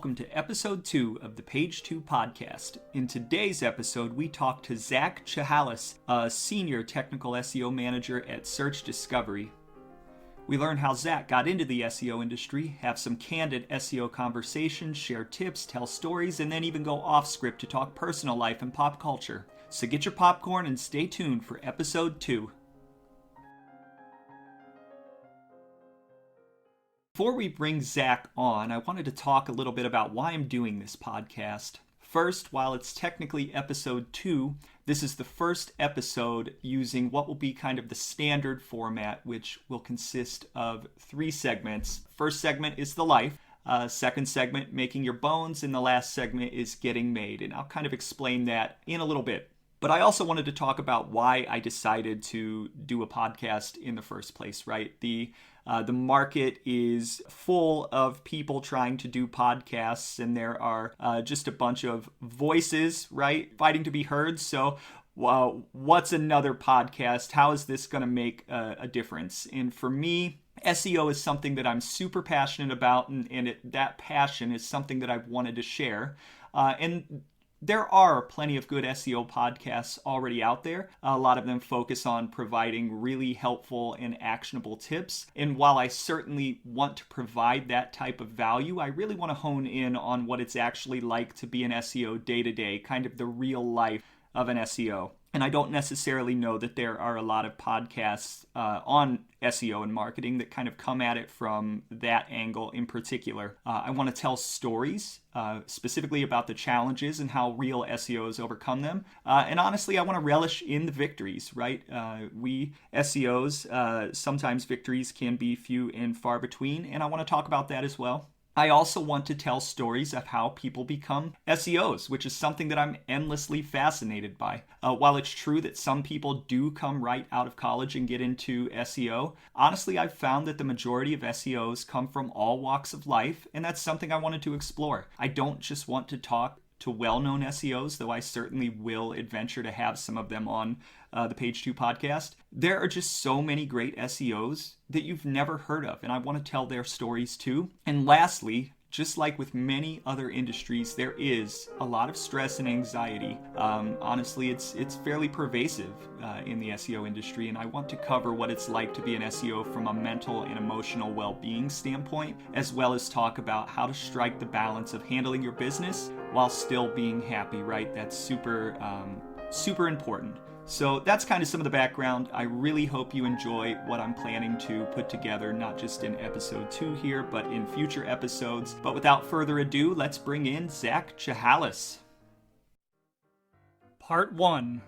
welcome to episode 2 of the Page 2 podcast. In today's episode, we talk to Zack Chahalis, a senior technical SEO manager at Search Discovery. We learn how Zack got into the SEO industry, have some candid SEO conversations, share tips, tell stories, and then even go off script to talk personal life and pop culture. So get your popcorn and stay tuned for episode 2. Before we bring Zack on, I wanted to talk a little bit about why I'm doing this podcast. First, while it's technically episode 2, this is the first episode using what will be kind of the standard format, which will consist of 3 segments. First segment is the life. Second segment, making your bones. And the last segment is getting made. And I'll kind of explain that in a little bit. But I also wanted to talk about why I decided to do a podcast in the first place, right? The market is full of people trying to do podcasts, and there are just a bunch of voices, right, fighting to be heard. So, what's another podcast? How is this going to make a difference? And for me, SEO is something that I'm super passionate about, and that passion is something that I've wanted to share. And there are plenty of good SEO podcasts already out there. A lot of them focus on providing really helpful and actionable tips. And while I certainly want to provide that type of value, I really want to hone in on what it's actually like to be an SEO day-to-day, kind of the real life of an SEO. And I don't necessarily know that there are a lot of podcasts on SEO and marketing that kind of come at it from that angle in particular. I want to tell stories specifically about the challenges and how real SEOs overcome them. And honestly, I want to relish in the victories, right? We SEOs, sometimes victories can be few and far between, and I want to talk about that as well. I also want to tell stories of how people become SEOs, which is something that I'm endlessly fascinated by. While it's true that some people do come right out of college and get into SEO, honestly, I've found that the majority of SEOs come from all walks of life, and that's something I wanted to explore. I don't just want to talk to well-known SEOs, though I certainly will adventure to have some of them on the Page 2 podcast. There are just so many great SEOs that you've never heard of, and I want to tell their stories too. And lastly, just like with many other industries, there is a lot of stress and anxiety. Honestly, it's fairly pervasive in the SEO industry, and I want to cover what it's like to be an SEO from a mental and emotional well-being standpoint, as well as talk about how to strike the balance of handling your business while still being happy, right? That's super important. So that's kind of some of the background. I really hope you enjoy what I'm planning to put together, not just in episode 2 here, but in future episodes. But without further ado, let's bring in Zack Chahalis. Part 1,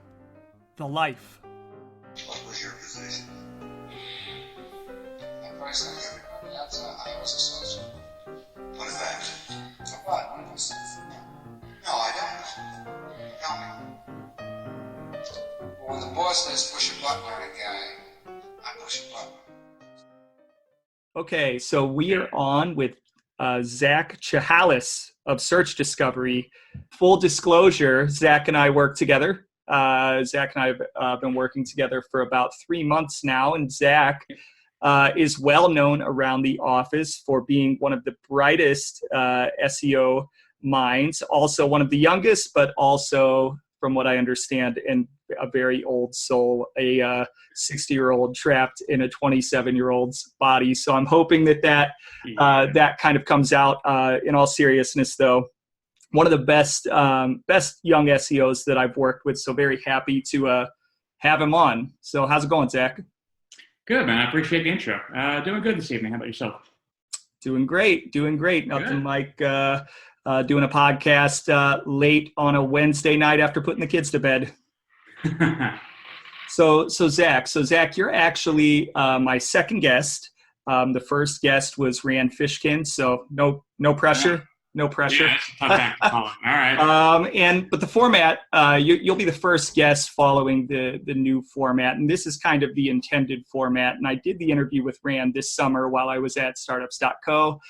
The Life. What was your position? At first, I was associate. What is that? What? No, I don't. Tell me. When the boss says push a button on a guy, I push a button. Okay, so we are on with Zack Chahalis of Search Discovery. Full disclosure, Zack and I work together. Zack and I have been working together for about 3 months now, and Zack is well known around the office for being one of the brightest SEO minds, also one of the youngest, but also, from what I understand, and a very old soul, a 60-year-old trapped in a 27-year-old's body. So I'm hoping that kind of comes out. In all seriousness, though, one of the best young SEOs that I've worked with. So very happy to have him on. So how's it going, Zack? Good, man. I appreciate the intro. Doing good this evening. How about yourself? Doing great. Nothing like doing a podcast late on a Wednesday night after putting the kids to bed. So Zack, you're actually my second guest. The first guest was Rand Fishkin, so no pressure. No pressure. Yeah, that's a tough act to follow. All right. But the format, you'll be the first guest following the new format, and this is kind of the intended format. And I did the interview with Rand this summer while I was at startups.co.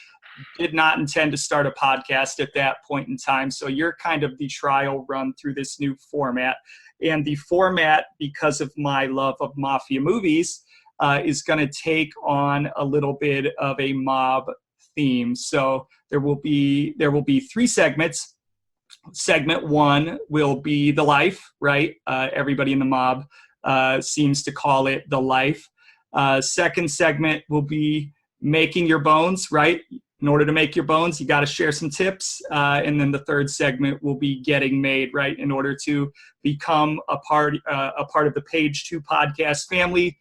Did not intend to start a podcast at that point in time, so you're kind of the trial run through this new format. And the format, because of my love of mafia movies, is going to take on a little bit of a mob theme. So there will be 3 segments. Segment 1 will be the life, right? Everybody in the mob seems to call it the life. Second segment will be making your bones, right? In order to make your bones, you got to share some tips. And then the third segment will be getting made, right? In order to become a part of the Page 2 podcast family,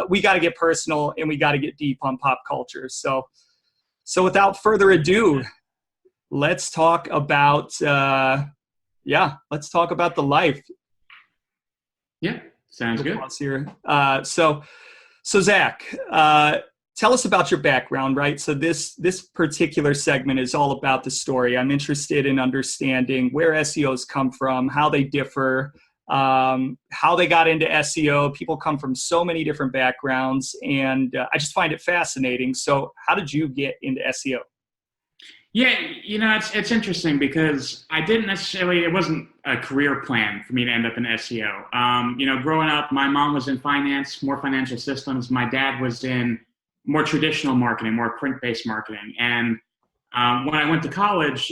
we got to get personal and we got to get deep on pop culture. So without further ado, let's talk about the life. Yeah, sounds good. Here. So Zack, tell us about your background, right? So this particular segment is all about the story. I'm interested in understanding where SEOs come from, how they differ, how they got into SEO. People come from so many different backgrounds, and I just find it fascinating. So how did you get into SEO? Yeah, it's interesting because it wasn't a career plan for me to end up in SEO. Growing up, my mom was in finance, more financial systems. My dad was in more traditional marketing, more print-based marketing. And when I went to college,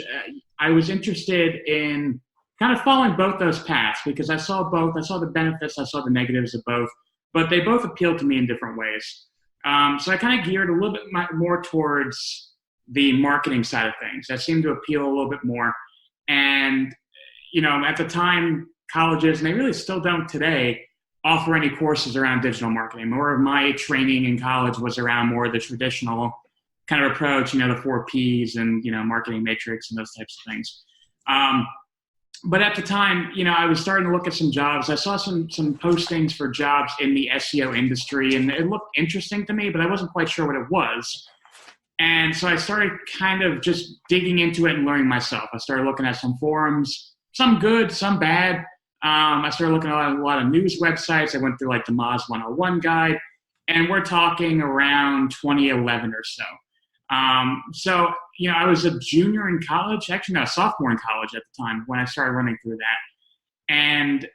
I was interested in kind of following both those paths because I saw both. I saw the benefits, I saw the negatives of both, but they both appealed to me in different ways. So I kind of geared a little bit more towards the marketing side of things. That seemed to appeal a little bit more. And, at the time, colleges, and they really still don't today, offer any courses around digital marketing. More of my training in college was around more of the traditional kind of approach, the 4 Ps and, marketing matrix and those types of things. But at the time, I was starting to look at some jobs. I saw some postings for jobs in the SEO industry, and it looked interesting to me, but I wasn't quite sure what it was. And so I started kind of just digging into it and learning myself. I started looking at some forums, some good, some bad. I started looking at a lot of news websites. I went through like the Moz 101 guide, and we're talking around 2011 or so. I was a junior in college, actually no, a sophomore in college at the time when I started running through that. And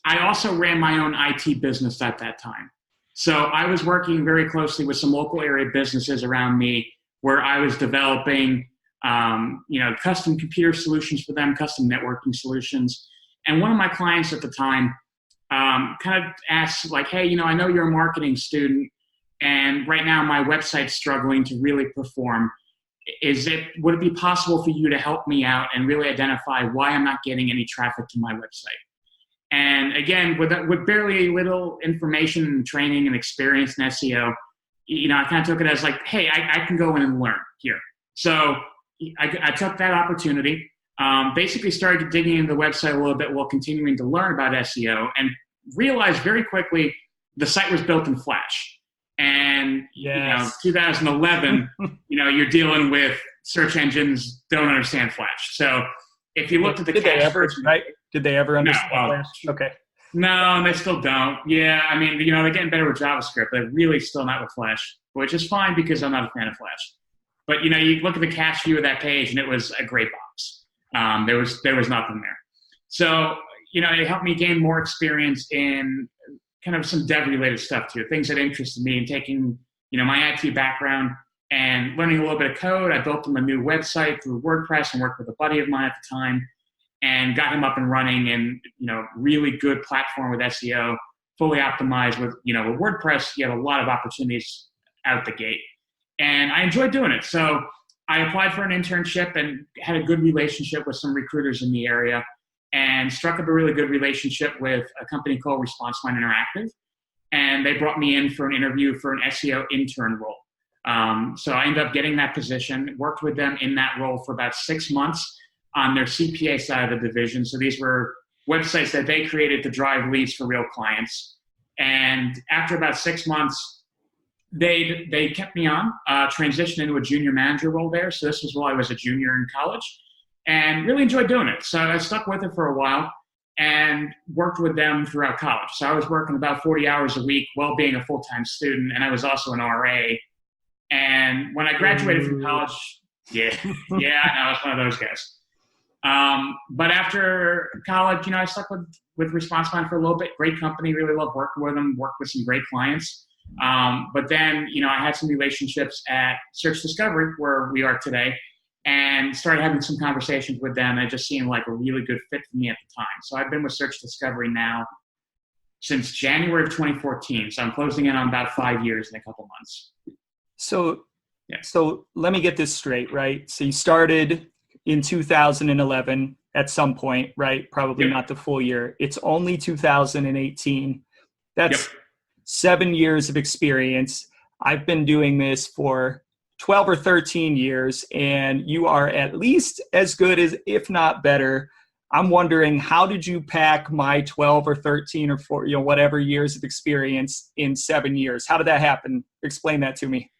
I also ran my own IT business at that time. So I was working very closely with some local area businesses around me where I was developing, custom computer solutions for them, custom networking solutions. And one of my clients at the time kind of asked like, hey, I know you're a marketing student and right now my website's struggling to really perform. Would it be possible for you to help me out and really identify why I'm not getting any traffic to my website? And again, with barely little information and training and experience in SEO, I kind of took it as like, hey, I can go in and learn here. So I took that opportunity, basically started digging into the website a little bit while continuing to learn about SEO and realized very quickly the site was built in Flash. And, yes. 2011, you're dealing with search engines don't understand Flash. So if you looked at the Did they ever understand Flash? Okay. No, they still don't. Yeah, I mean, they're getting better with JavaScript. They're really still not with Flash, which is fine because I'm not a fan of Flash. But, you look at the cache view of that page, and it was a gray box. There was nothing there. So, it helped me gain more experience in kind of some dev-related stuff, too, things that interested me in taking, my IT background and learning a little bit of code. I built them a new website through WordPress and worked with a buddy of mine at the time, and got him up and running and, really good platform with SEO, fully optimized with, with WordPress. You have a lot of opportunities out the gate. And I enjoyed doing it. So I applied for an internship and had a good relationship with some recruiters in the area and struck up a really good relationship with a company called ResponseLine Interactive. And they brought me in for an interview for an SEO intern role. So I ended up getting that position, worked with them in that role for about 6 months on their CPA side of the division. So these were websites that they created to drive leads for real clients. And after about 6 months, they kept me on, transitioned into a junior manager role there. So this was while I was a junior in college and really enjoyed doing it. So I stuck with it for a while and worked with them throughout college. So I was working about 40 hours a week while being a full-time student. And I was also an RA. And when I graduated from college, I know, I was one of those guys. But after college, I stuck with ResponseLine for a little bit. Great company, really loved working with them, worked with some great clients. But then, I had some relationships at Search Discovery, where we are today, and started having some conversations with them. And it just seemed like a really good fit for me at the time. So I've been with Search Discovery now since January of 2014. So I'm closing in on about 5 years in a couple months. So, Yeah. So let me get this straight, right? So you started in 2011 at some point, right? Probably not the full year. It's only 2018. That's 7 years of experience. I've been doing this for 12 or 13 years, and you are at least as good as, if not better. I'm wondering, how did you pack my 12 or 13 or 4, whatever years of experience in 7 years? How did that happen? Explain that to me.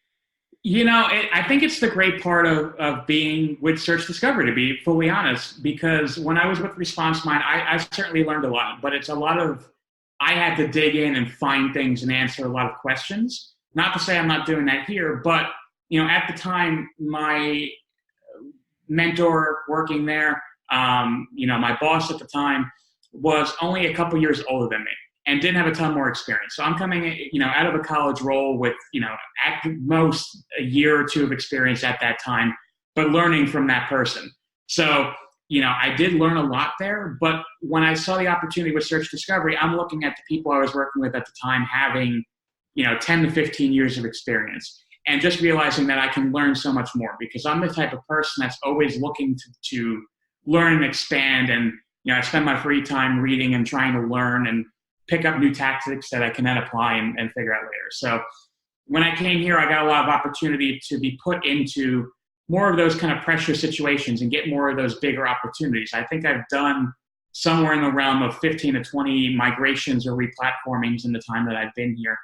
I think it's the great part of being with Search Discovery, to be fully honest, because when I was with ResponseMind, I certainly learned a lot, but it's a lot of, I had to dig in and find things and answer a lot of questions. Not to say I'm not doing that here, but, at the time, my mentor working there, my boss at the time was only a couple years older than me and didn't have a ton more experience. So I'm coming, out of a college role with, at most a year or two of experience at that time, but learning from that person. So, I did learn a lot there, but when I saw the opportunity with Search Discovery, I'm looking at the people I was working with at the time having, 10 to 15 years of experience, and just realizing that I can learn so much more, because I'm the type of person that's always looking to learn and expand. And, I spend my free time reading and trying to learn and pick up new tactics that I can then apply and figure out later. So when I came here, I got a lot of opportunity to be put into more of those kind of pressure situations and get more of those bigger opportunities. I think I've done somewhere in the realm of 15 to 20 migrations or replatformings in the time that I've been here,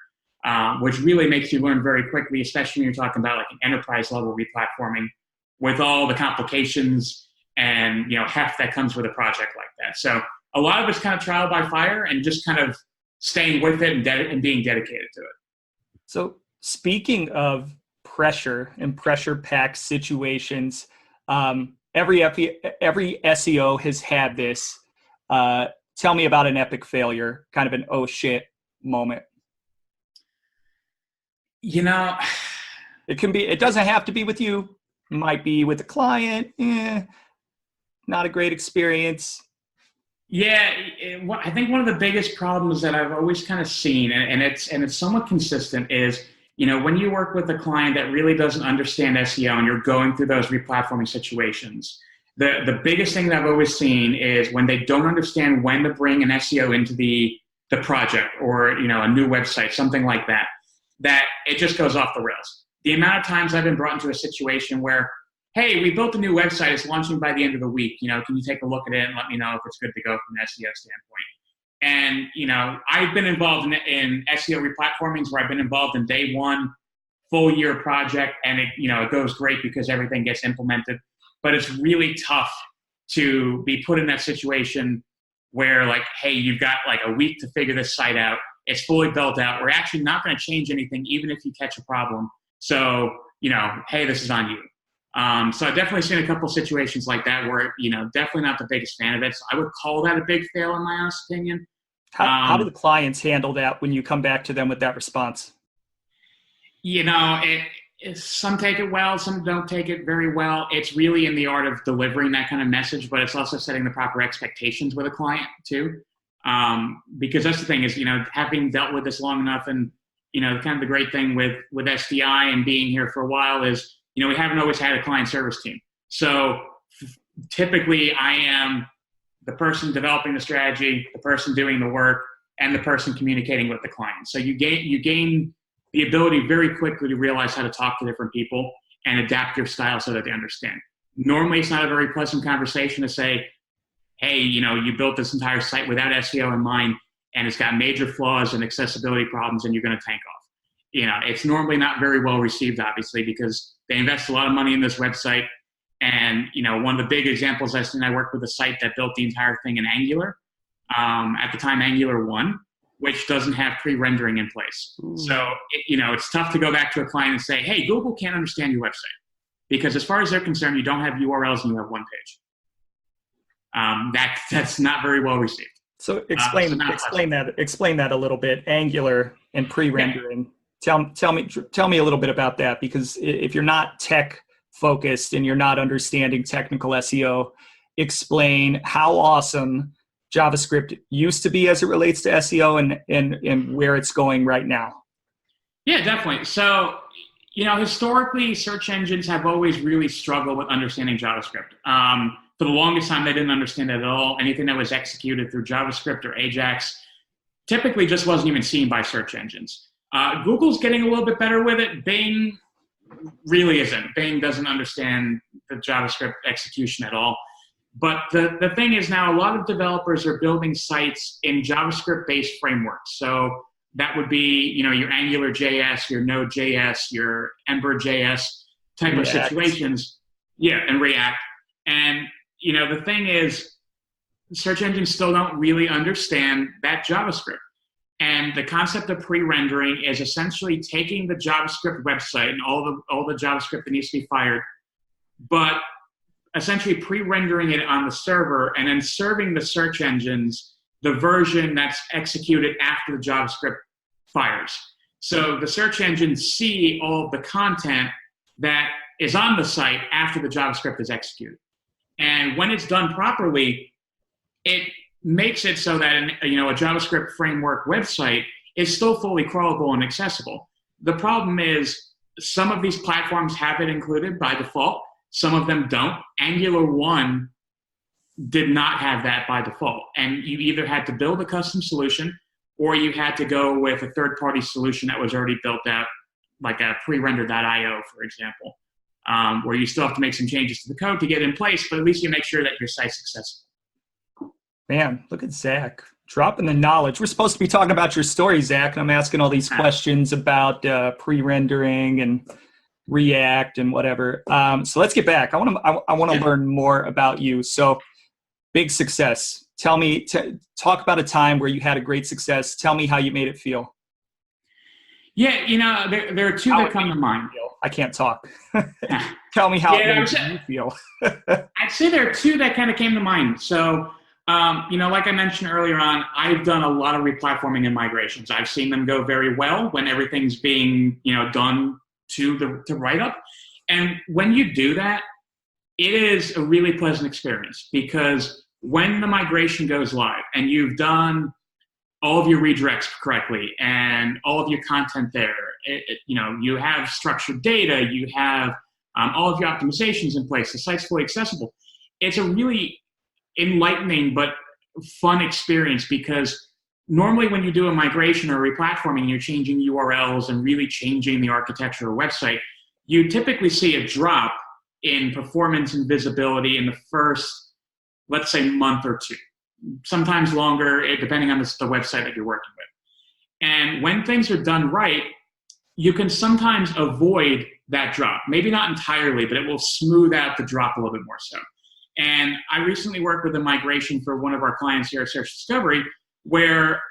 which really makes you learn very quickly, especially when you're talking about like an enterprise level replatforming with all the complications and, heft that comes with a project like that. So a lot of it's kind of trial by fire and just kind of staying with it and being dedicated to it. So speaking of pressure and pressure-packed situations, every SEO has had this. Tell me about an epic failure, kind of an oh shit moment. It doesn't have to be with you. It might be with a client. Not a great experience. Yeah, I think one of the biggest problems that I've always kind of seen, and it's somewhat consistent, is when you work with a client that really doesn't understand SEO and you're going through those replatforming situations, the biggest thing that I've always seen is when they don't understand when to bring an SEO into the project, or a new website, something like that, that it just goes off the rails. The amount of times I've been brought into a situation where, hey, we built a new website, it's launching by the end of the week, can you take a look at it and let me know if it's good to go from an SEO standpoint? And, I've been involved in SEO replatformings where I've been involved in day one, full year project, and it goes great because everything gets implemented. But it's really tough to be put in that situation where, like, hey, you've got like a week to figure this site out. It's fully built out. We're actually not going to change anything, even if you catch a problem. So, hey, this is on you. So I've definitely seen a couple of situations like that where, definitely not the biggest fan of it. So I would call that a big fail in my honest opinion. How do the clients handle that when you come back to them with that response? Some take it well, some don't take it very well. It's really in the art of delivering that kind of message, but it's also setting the proper expectations with a client too. Because that's the thing is, having dealt with this long enough, and, kind of the great thing with SDI and being here for a while is, we haven't always had a client service team. So typically I am the person developing the strategy, the person doing the work, and the person communicating with the client. So you gain the ability very quickly to realize how to talk to different people and adapt your style so that they understand. Normally it's not a very pleasant conversation to say, hey, you built this entire site without SEO in mind, and it's got major flaws and accessibility problems, and you're going to tank off. It's normally not very well received, obviously, because they invest a lot of money in this website. And, one of the big examples I've seen, I worked with a site that built the entire thing in Angular. At the time, Angular 1, which doesn't have pre-rendering in place. Ooh. So, it's tough to go back to a client and say, hey, Google can't understand your website. Because as far as they're concerned, you don't have URLs and you have one page. That's not very well received. So explain that a little bit. Angular and pre-rendering. Tell me a little bit about that, because if you're not tech focused and you're not understanding technical SEO, explain how awesome JavaScript used to be as it relates to SEO and where it's going right now. Yeah, definitely. So, historically, search engines have always really struggled with understanding JavaScript. For the longest time, they didn't understand it at all. Anything that was executed through JavaScript or Ajax typically just wasn't even seen by search engines. Google's getting a little bit better with it. Bing really isn't. Bing doesn't understand the JavaScript execution at all. But the thing is now a lot of developers are building sites in JavaScript-based frameworks. So that would be, your AngularJS, your Node.js, your Ember.js type of situations. Yeah, and React. And, the thing is, search engines still don't really understand that JavaScript. And the concept of pre-rendering is essentially taking the JavaScript website and all the JavaScript that needs to be fired, but essentially pre-rendering it on the server and then serving the search engines the version that's executed after the JavaScript fires. So the search engines see all of the content that is on the site after the JavaScript is executed. And when it's done properly, it makes it so that a JavaScript framework website is still fully crawlable and accessible. The problem is some of these platforms have it included by default. Some of them don't. Angular 1 did not have that by default. And you either had to build a custom solution or you had to go with a third-party solution that was already built out, like a prerender.io, for example, where you still have to make some changes to the code to get in place, but at least you make sure that your site's accessible. Man, look at Zack dropping the knowledge. We're supposed to be talking about your story, Zack, and I'm asking all these questions about pre-rendering and React and whatever. So let's get back. I want to learn more about you. So big success. Tell me, talk about a time where you had a great success. Tell me how you made it feel. Yeah, there are two that come to mind. I can't talk. Tell me how it made you feel. I'd say there are two that kind of came to mind. So, like I mentioned earlier on, I've done a lot of replatforming and migrations. I've seen them go very well when everything's being, done to write up. And when you do that, it is a really pleasant experience, because when the migration goes live and you've done all of your redirects correctly and all of your content there, you have structured data, you have all of your optimizations in place, the site's fully accessible. It's a really enlightening but fun experience, because normally when you do a migration or replatforming, you're changing URLs and really changing the architecture of a website, you typically see a drop in performance and visibility in the first, let's say, month or two, sometimes longer, depending on the website that you're working with. And when things are done right, you can sometimes avoid that drop. Maybe not entirely, but it will smooth out the drop a little bit more so. And I recently worked with a migration for one of our clients here at Search Discovery, where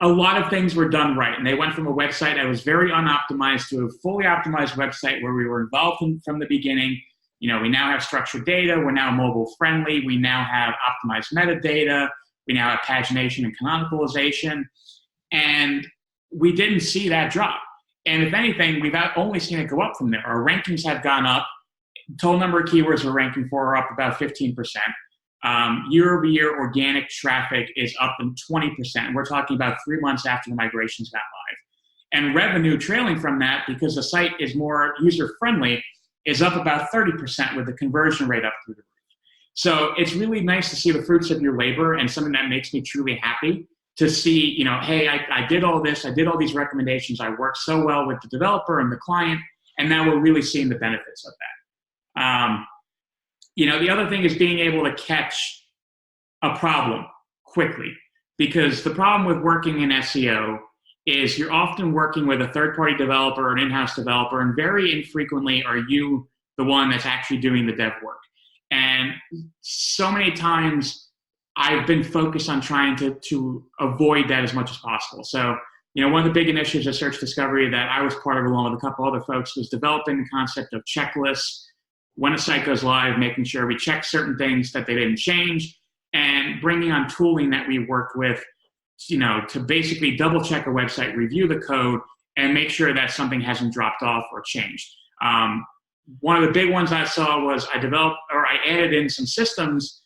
a lot of things were done right. And they went from a website that was very unoptimized to a fully optimized website where we were involved from the beginning. We now have structured data. We're now mobile friendly. We now have optimized metadata. We now have pagination and canonicalization. And we didn't see that drop. And if anything, we've only seen it go up from there. Our rankings have gone up. Total number of keywords we're ranking for are up about 15%. Year-over-year organic traffic is up in 20%. We're talking about 3 months after the migration's gone live. And revenue trailing from that, because the site is more user-friendly, is up about 30% with the conversion rate up through the roof. So it's really nice to see the fruits of your labor, and something that makes me truly happy to see, hey, I did all this, I did all these recommendations, I worked so well with the developer and the client, and now we're really seeing the benefits of that. The other thing is being able to catch a problem quickly, because the problem with working in SEO is you're often working with a third-party developer or an in-house developer, and very infrequently are you the one that's actually doing the dev work. And so many times I've been focused on trying to avoid that as much as possible. So, one of the big initiatives of Search Discovery that I was part of, along with a couple other folks, was developing the concept of checklists. When a site goes live, making sure we check certain things that they didn't change, and bringing on tooling that we work with, to basically double check a website, review the code, and make sure that something hasn't dropped off or changed. One of the big ones I saw was I added in some systems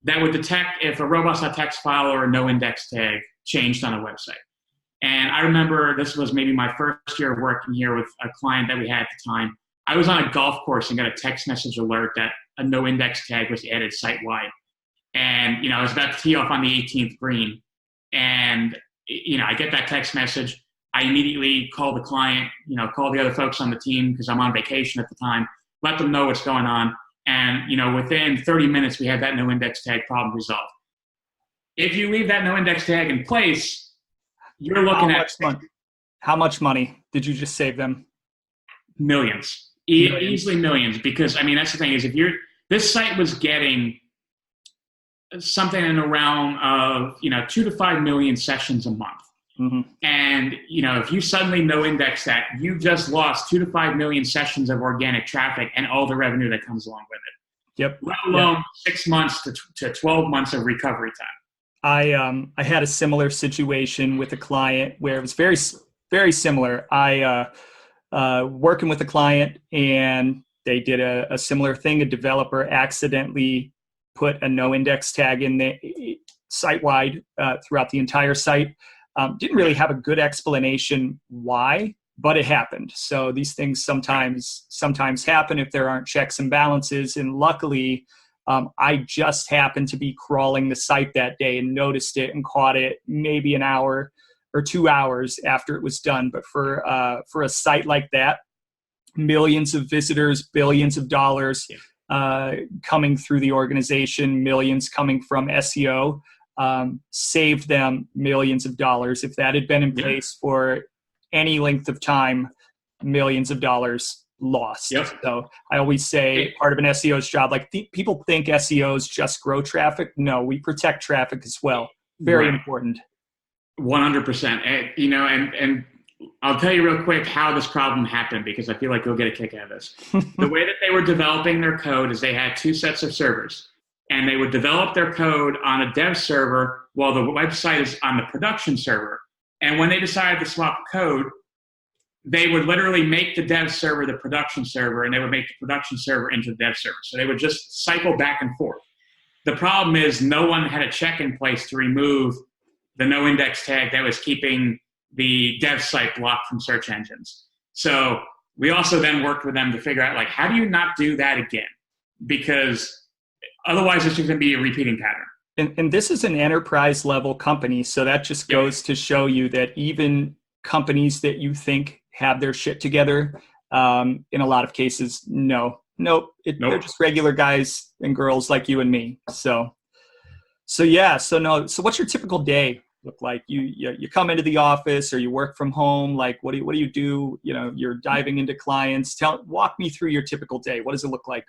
that would detect if a robots.txt file or a no index tag changed on a website. And I remember this was maybe my first year of working here with a client that we had at the time. I was on a golf course and got a text message alert that a no index tag was added site-wide. And, I was about to tee off on the 18th green. And, I get that text message. I immediately call the client, call the other folks on the team because I'm on vacation at the time, let them know what's going on. And, within 30 minutes, we had that no index tag problem resolved. If you leave that no index tag in place, you're looking at how much money did you just save them? Millions. Easily millions. Because, that's the thing is this site was getting something in the realm of, 2 to 5 million sessions a month. Mm-hmm. And, if you suddenly no index that, you just lost 2 to 5 million sessions of organic traffic and all the revenue that comes along with it. Yep. Let alone 6 months to 12 months of recovery time. I had a similar situation with a client where it was very, very similar. I working with a client and they did a similar thing. A developer accidentally put a no index tag in the site-wide throughout the entire site. Didn't really have a good explanation why, but it happened. So these things sometimes happen if there aren't checks and balances. And luckily, I just happened to be crawling the site that day and noticed it and caught it maybe an hour or 2 hours after it was done. But for a site like that, millions of visitors, billions of dollars coming through the organization, millions coming from SEO, saved them millions of dollars. If that had been in place for any length of time, millions of dollars lost. Yep. So I always say part of an SEO's job, like people think SEOs just grow traffic. No, we protect traffic as well. Very important. 100%. And I'll tell you real quick how this problem happened because I feel like you'll get a kick out of this. The way that they were developing their code is they had 2 sets of servers. And they would develop their code on a dev server while the website is on the production server. And when they decided to swap code, they would literally make the dev server the production server, and they would make the production server into the dev server. So they would just cycle back and forth. The problem is no one had a check in place to remove the no index tag that was keeping the dev site blocked from search engines. So we also then worked with them to figure out, how do you not do that again? Because otherwise, it's just going to be a repeating pattern. And this is an enterprise level company. So that just goes to show you that even companies that you think have their shit together, in a lot of cases, nope. They're just regular guys and girls like you and me. So what's your typical day look like? You come into the office or you work from home? What do you do? You're diving into clients. Walk me through your typical day. What does it look like?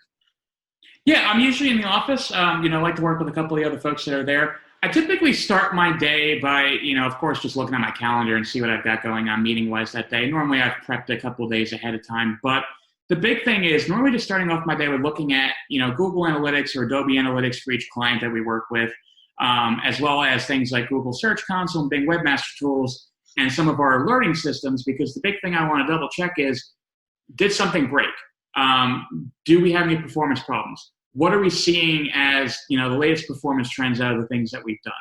Yeah, I'm usually in the office. I like to work with a couple of the other folks that are there. I typically start my day by, of course, just looking at my calendar and see what I've got going on meeting-wise that day. Normally, I've prepped a couple of days ahead of time. But the big thing is normally just starting off my day with looking at, Google Analytics or Adobe Analytics for each client that we work with, as well as things like Google Search Console and Bing Webmaster Tools and some of our alerting systems. Because the big thing I want to double-check is, did something break? Do we have any performance problems? What are we seeing as, the latest performance trends out of the things that we've done?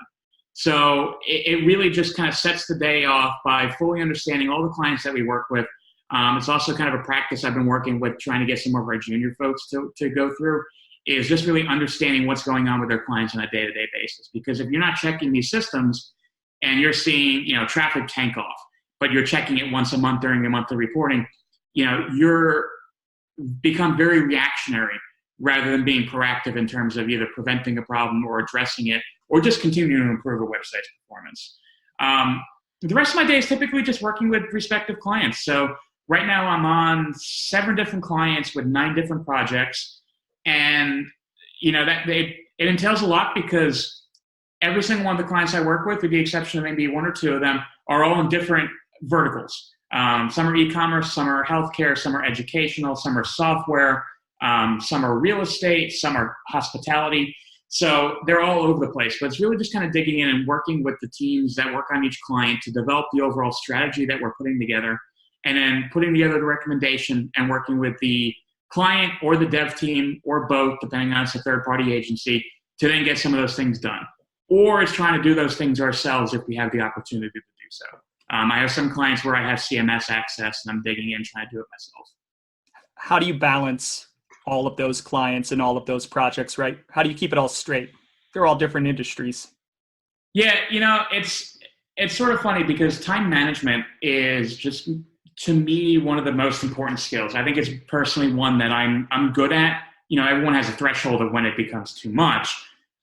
So it really just kind of sets the day off by fully understanding all the clients that we work with. It's also kind of a practice I've been working with trying to get some of our junior folks to go through, is just really understanding what's going on with their clients on a day-to-day basis. Because if you're not checking these systems and you're seeing, traffic tank off, but you're checking it once a month during the monthly reporting, you're become very reactionary rather than being proactive in terms of either preventing a problem or addressing it or just continuing to improve a website's performance. The rest of my day is typically just working with prospective clients. So right now I'm on 7 different clients with 9 different projects. And, it entails a lot because every single one of the clients I work with the exception of maybe 1 or 2 of them, are all in different verticals. Some are e-commerce, some are healthcare, some are educational, some are software, some are real estate, some are hospitality. So they're all over the place, but it's really just kind of digging in and working with the teams that work on each client to develop the overall strategy that we're putting together and then putting together the recommendation and working with the client or the dev team or both, depending on it's a third-party agency, to then get some of those things done. Or it's trying to do those things ourselves if we have the opportunity to do so. I have some clients where I have CMS access and I'm digging in trying to do it myself. How do you balance all of those clients and all of those projects, right? How do you keep it all straight? They're all different industries. Yeah, it's sort of funny because time management is just, to me, one of the most important skills. I think it's personally one that I'm good at. Everyone has a threshold of when it becomes too much.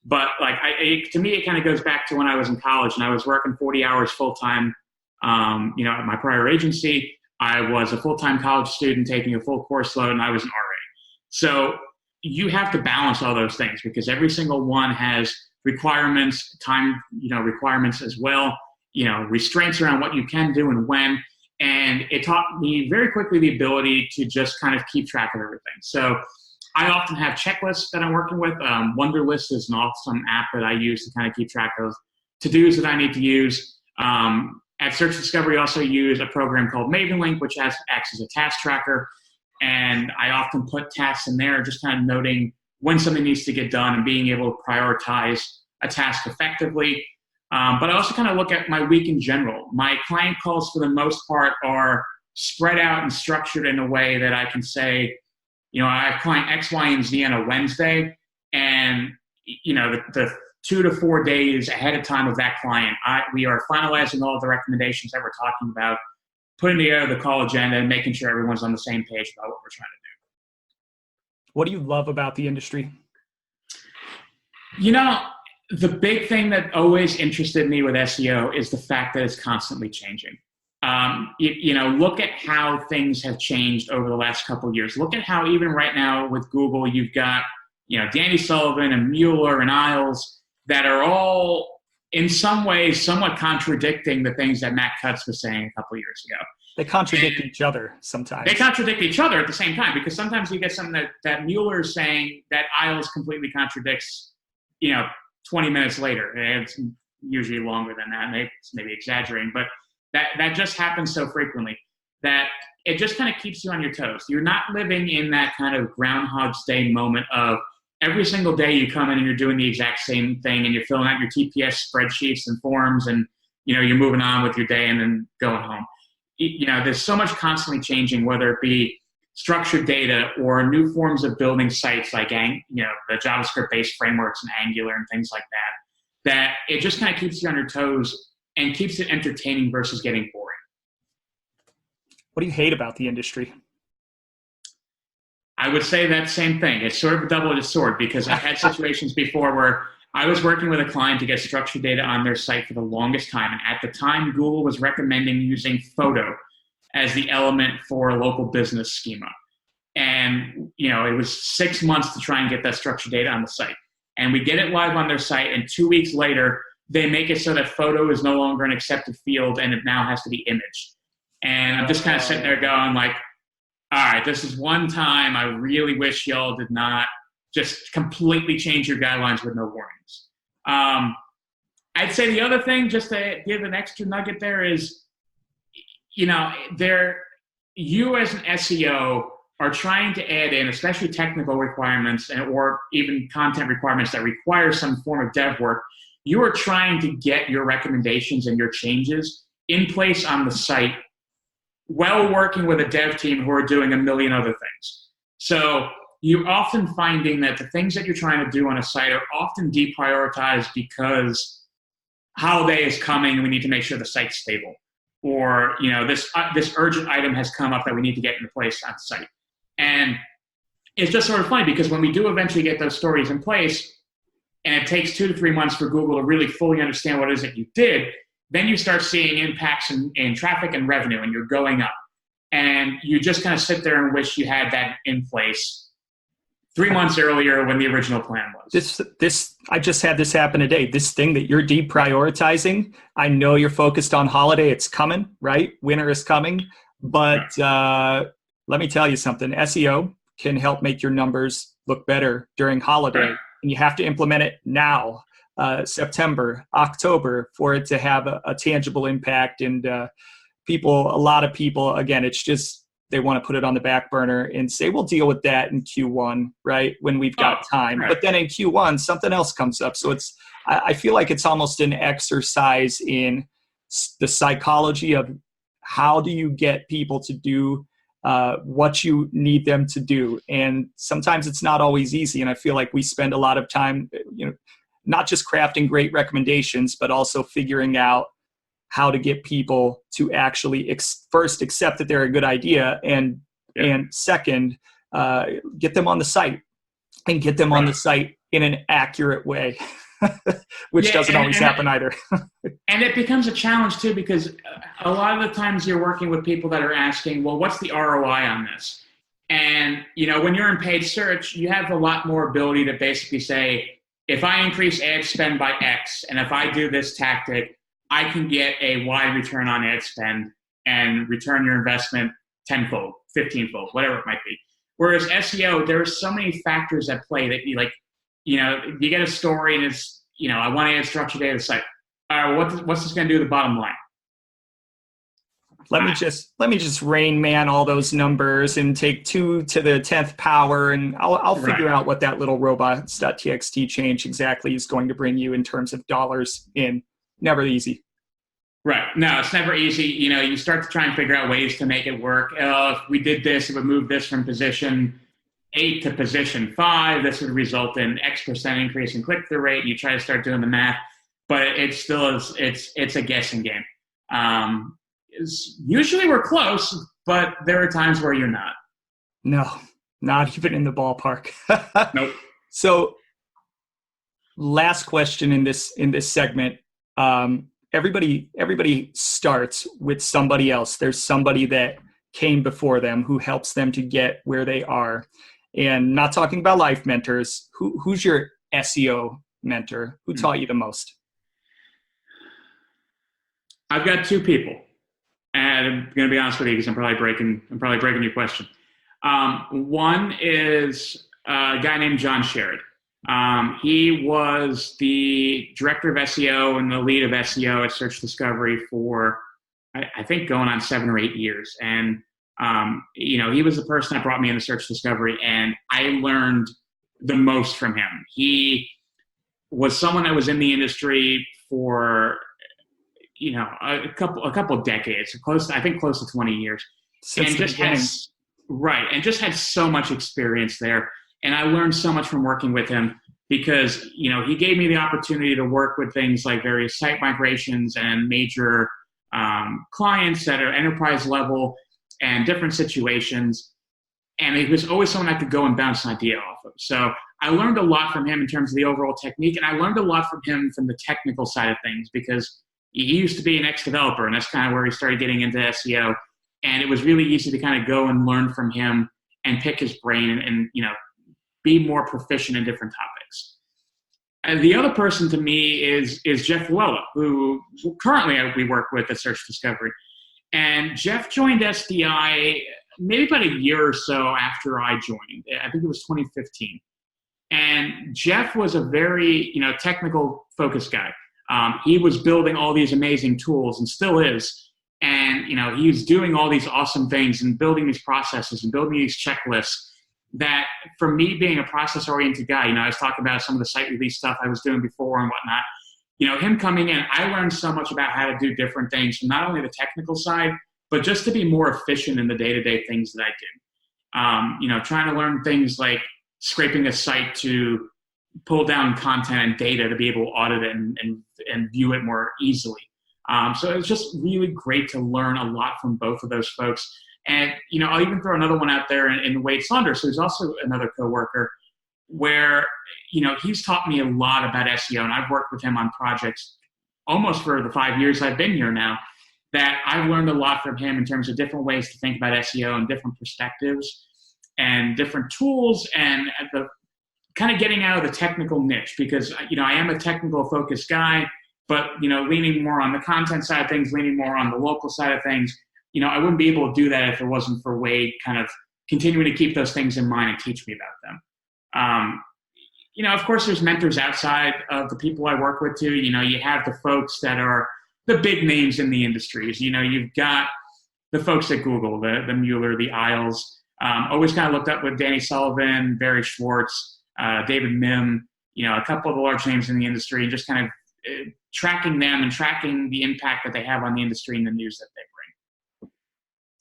But to me, it kind of goes back to when I was in college and I was working 40 hours full-time. At my prior agency, I was a full-time college student taking a full course load, and I was an RA. So you have to balance all those things because every single one has requirements, time, requirements as well, restraints around what you can do and when. And it taught me very quickly the ability to just kind of keep track of everything. So I often have checklists that I'm working with. Wunderlist is an awesome app that I use to kind of keep track of to-dos that I need to use. At Search Discovery, I also use a program called Mavenlink, which acts as a task tracker. And I often put tasks in there, just kind of noting when something needs to get done and being able to prioritize a task effectively. But I also kind of look at my week in general. My client calls, for the most part, are spread out and structured in a way that I can say, I have client X, Y, and Z on a Wednesday, and the 2 to 4 days ahead of time of that client, we are finalizing all of the recommendations that we're talking about, putting together the call agenda, and making sure everyone's on the same page about what we're trying to do. What do you love about the industry? The big thing that always interested me with SEO is the fact that it's constantly changing. Look at how things have changed over the last couple of years. Look at how even right now with Google, you've got, Danny Sullivan and Mueller and Isles that are all in some ways somewhat contradicting the things that Matt Cutts was saying a couple of years ago. They contradict each other sometimes. They contradict each other at the same time because sometimes you get something that Mueller is saying that Isles completely contradicts, 20 minutes later. It's usually longer than that. Maybe exaggerating, but that just happens so frequently that it just kind of keeps you on your toes. You're not living in that kind of Groundhog's Day moment of every single day you come in and you're doing the exact same thing and you're filling out your TPS spreadsheets and forms and, you're moving on with your day and then going home. There's so much constantly changing, whether it be structured data or new forms of building sites like, the JavaScript-based frameworks and Angular and things like that it just kind of keeps you on your toes and keeps it entertaining versus getting boring. What do you hate about the industry? I would say that same thing. It's sort of a double-edged sword because I've had situations before where I was working with a client to get structured data on their site for the longest time. And at the time, Google was recommending using photo as the element for a local business schema. And, it was 6 months to try and get that structured data on the site. And we get it live on their site, and 2 weeks later, they make it so that photo is no longer an accepted field and it now has to be image. And I'm just kind of sitting there going like, all right, this is one time I really wish y'all did not just completely change your guidelines with no warnings. I'd say the other thing, just to give an extra nugget there is, you as an SEO are trying to add in, especially technical requirements or even content requirements that require some form of dev work. You are trying to get your recommendations and your changes in place on the site while working with a dev team who are doing a million other things. So you're often finding that the things that you're trying to do on a site are often deprioritized because holiday is coming and we need to make sure the site's stable. Or, this urgent item has come up that we need to get into place on site. And it's just sort of funny because when we do eventually get those stories in place, and it takes 2 to 3 months for Google to really fully understand what it is that you did, then you start seeing impacts in traffic and revenue, and you're going up. And you just kind of sit there and wish you had that in place 3 months earlier when the original plan was. I just had this happen today. This thing that you're deprioritizing, I know you're focused on holiday. It's coming, right? Winter is coming. But let me tell you something. SEO can help make your numbers look better during holiday. Right. And you have to implement it now, September, October, for it to have a tangible impact and a lot of people, again, it's just they want to put it on the back burner and say, we'll deal with that in Q1, right? When we've got time. Right. But then in Q1, something else comes up. So I feel like it's almost an exercise in the psychology of how do you get people to do what you need them to do. And sometimes it's not always easy. And I feel like we spend a lot of time, not just crafting great recommendations, but also figuring out how to get people to actually first accept that they're a good idea, and second, get them on the site, and get them on the site in an accurate way, which doesn't always happen either. And it becomes a challenge too, because a lot of the times you're working with people that are asking, well, what's the ROI on this? And, when you're in paid search, you have a lot more ability to basically say, if I increase ad spend by X, and if I do this tactic, I can get a Y return on ad spend and return your investment 10-fold, 15-fold, whatever it might be. Whereas SEO, there are so many factors at play that you get a story and it's, I want to add structured data to the site. All right, what's this going to do to the bottom line? Let me just Rain Man all those numbers and take 2 to the 10th power, and I'll figure out what that little robots.txt change exactly is going to bring you in terms of dollars in. Never easy. Right. No, it's never easy. You start to try and figure out ways to make it work. If we did this, it would move this from position 8 to position 5. This would result in X% increase in click-through rate. You try to start doing the math, but it still is. It's a guessing game. Usually we're close, but there are times where you're not. No, not even in the ballpark. Nope. So, last question in this segment. Everybody starts with somebody else. There's somebody that came before them who helps them to get where they are. And not talking about life mentors. Who's your SEO mentor? Who taught you the most? I've got 2 people, and I'm going to be honest with you because I'm probably breaking your question. One is a guy named Jon Sherrod. He was the director of SEO and the lead of SEO at Search Discovery for, I think, going on 7 or 8 years. And, he was the person that brought me into Search Discovery, and I learned the most from him. He was someone that was in the industry for, a couple of decades, close to 20 years. Since the beginning. And just had so much experience there. And I learned so much from working with him because, he gave me the opportunity to work with things like various site migrations and major clients that are enterprise level and different situations. And he was always someone I could go and bounce an idea off of. So I learned a lot from him in terms of the overall technique. And I learned a lot from him from the technical side of things because he used to be an ex-developer, and that's kind of where he started getting into SEO. And it was really easy to kind of go and learn from him and pick his brain and be more proficient in different topics. And the other person to me is Jeff Luella, who currently we work with at Search Discovery. And Jeff joined SDI maybe about a year or so after I joined. I think it was 2015. And Jeff was a very technical focused guy. He was building all these amazing tools and still is. And he was doing all these awesome things and building these processes and building these checklists that, for me being a process-oriented guy, I was talking about some of the site release stuff I was doing before and whatnot. Him coming in, I learned so much about how to do different things from not only the technical side, but just to be more efficient in the day-to-day things that I do. Trying to learn things like scraping a site to pull down content and data to be able to audit it and view it more easily. So it was just really great to learn a lot from both of those folks. And, I'll even throw another one out there in Wade Saunders, who's also another coworker, where, he's taught me a lot about SEO, and I've worked with him on projects almost for the 5 years I've been here now, that I've learned a lot from him in terms of different ways to think about SEO and different perspectives and different tools and the kind of getting out of the technical niche because, I am a technical focused guy, but, leaning more on the content side of things, leaning more on the local side of things. I wouldn't be able to do that if it wasn't for Wade kind of continuing to keep those things in mind and teach me about them. Of course, there's mentors outside of the people I work with too. You have the folks that are the big names in the industries. You've got the folks at Google, the Mueller, the Isles. Always kind of looked up with Danny Sullivan, Barry Schwartz, David Mim, a couple of the large names in the industry, and just kind of tracking them and tracking the impact that they have on the industry and the news that they bring.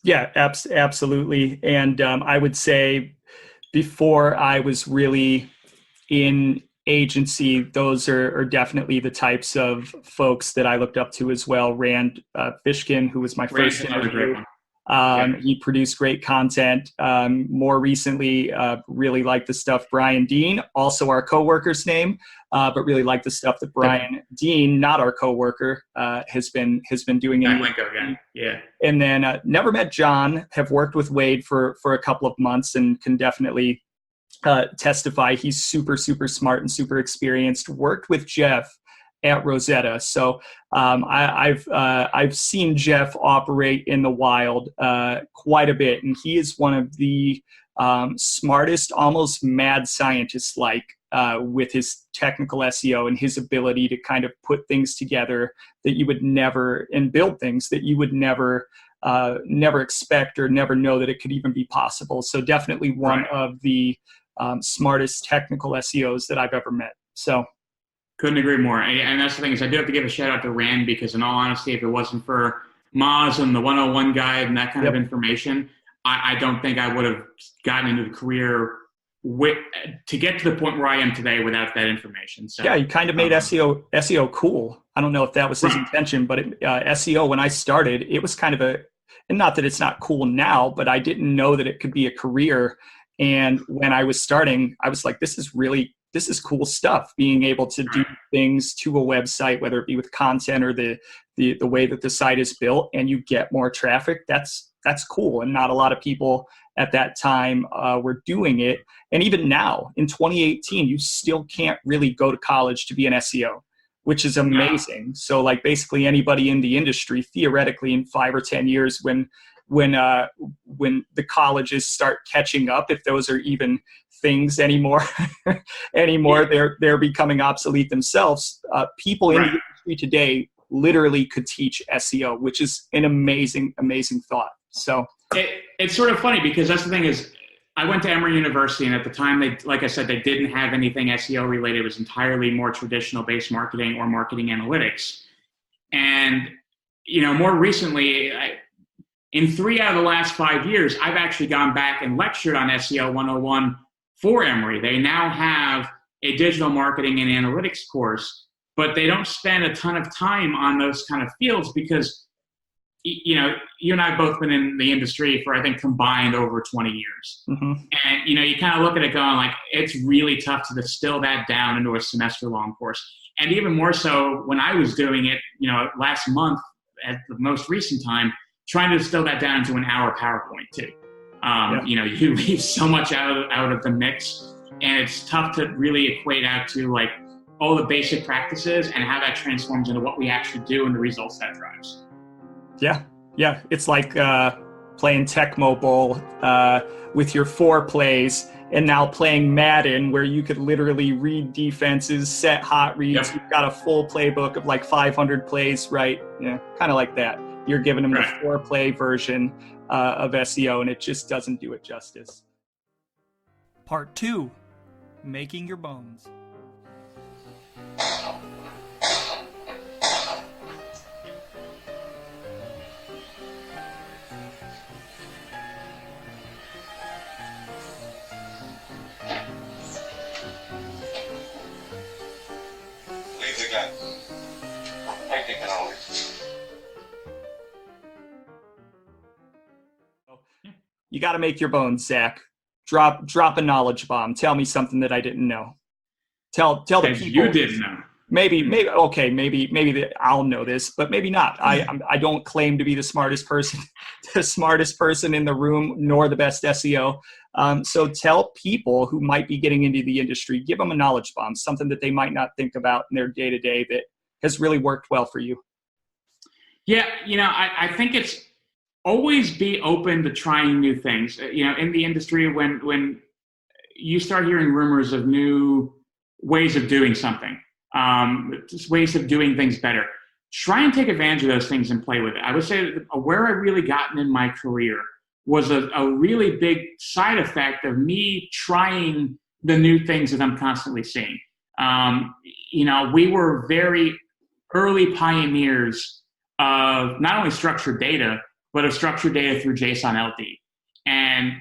Yeah, absolutely. And I would say before I was really in agency, those are definitely the types of folks that I looked up to as well. Rand Fishkin, who was my first interview. He produced great content. More recently, really like the stuff Brian Dean, also our coworker's name, but really like the stuff that Brian Dean, not our coworker, has been doing. Yeah. And then never met Jon, have worked with Wade for a couple of months, and can definitely testify. He's super, super smart and super experienced. Worked with Jeff at Rosetta. So I've seen Jeff operate in the wild quite a bit, and he is one of the smartest, almost mad scientists with his technical SEO and his ability to kind of put things together that you would never, and build things that you would never expect or never know that it could even be possible. So definitely one of the smartest technical SEOs that I've ever met. So couldn't agree more. And that's the thing, is I do have to give a shout out to Rand, because in all honesty, if it wasn't for Moz and the 101 guide and that kind of information, I don't think I would have gotten into the career to get to the point where I am today without that information. So yeah, you kind of made SEO cool. I don't know if that was his intention, but SEO, when I started, it was kind of and not that it's not cool now, but I didn't know that it could be a career. And when I was starting, I was like, this is cool stuff, being able to do things to a website, whether it be with content or the way that the site is built, and you get more traffic. That's cool. And not a lot of people at that time were doing it. And even now in 2018, you still can't really go to college to be an SEO, which is amazing. So basically anybody in the industry, theoretically in 5 or 10 years, when the colleges start catching up, if those are even things anymore, they're becoming obsolete themselves. People in the industry today literally could teach SEO, which is an amazing thought. So it's sort of funny, because that's the thing is, I went to Emory University, and at the time, like I said, they didn't have anything SEO related. It was entirely more traditional based marketing or marketing analytics. And more recently, in 3 out of the last 5 years, I've actually gone back and lectured on SEO 101 for Emory. They now have a digital marketing and analytics course, but they don't spend a ton of time on those kind of fields, because you and I have both been in the industry for, I think, combined over 20 years. Mm-hmm. And you kind of look at it going it's really tough to distill that down into a semester-long course. And even more so when I was doing it, last month at the most recent time, trying to distill that down into an hour PowerPoint too. You leave so much out of the mix, and it's tough to really equate out to all the basic practices and how that transforms into what we actually do and the results that drives. Yeah. It's like playing Tecmo Bowl with your 4 plays, and now playing Madden, where you could literally read defenses, set hot reads. You've got a full playbook of 500 plays, right? Yeah, kind of like that. You're giving them the 4-play version of SEO, and it just doesn't do it justice. Part 2, making your bones. Leave the gun. Technique and all. You got to make your bones, Zach. Drop a knowledge bomb. Tell me something that I didn't know. Tell the people you didn't know. Maybe I'll know this, but maybe not. I don't claim to be the smartest person in the room, nor the best SEO. So tell people who might be getting into the industry, give them a knowledge bomb, something that they might not think about in their day-to-day that has really worked well for you. Yeah, I think it's always be open to trying new things. In the industry, when you start hearing rumors of new ways of doing something, just ways of doing things better, try and take advantage of those things and play with it. I would say that where I really gotten in my career was a really big side effect of me trying the new things that I'm constantly seeing. We were very early pioneers of not only structured data, but of structured data through JSON-LD. And,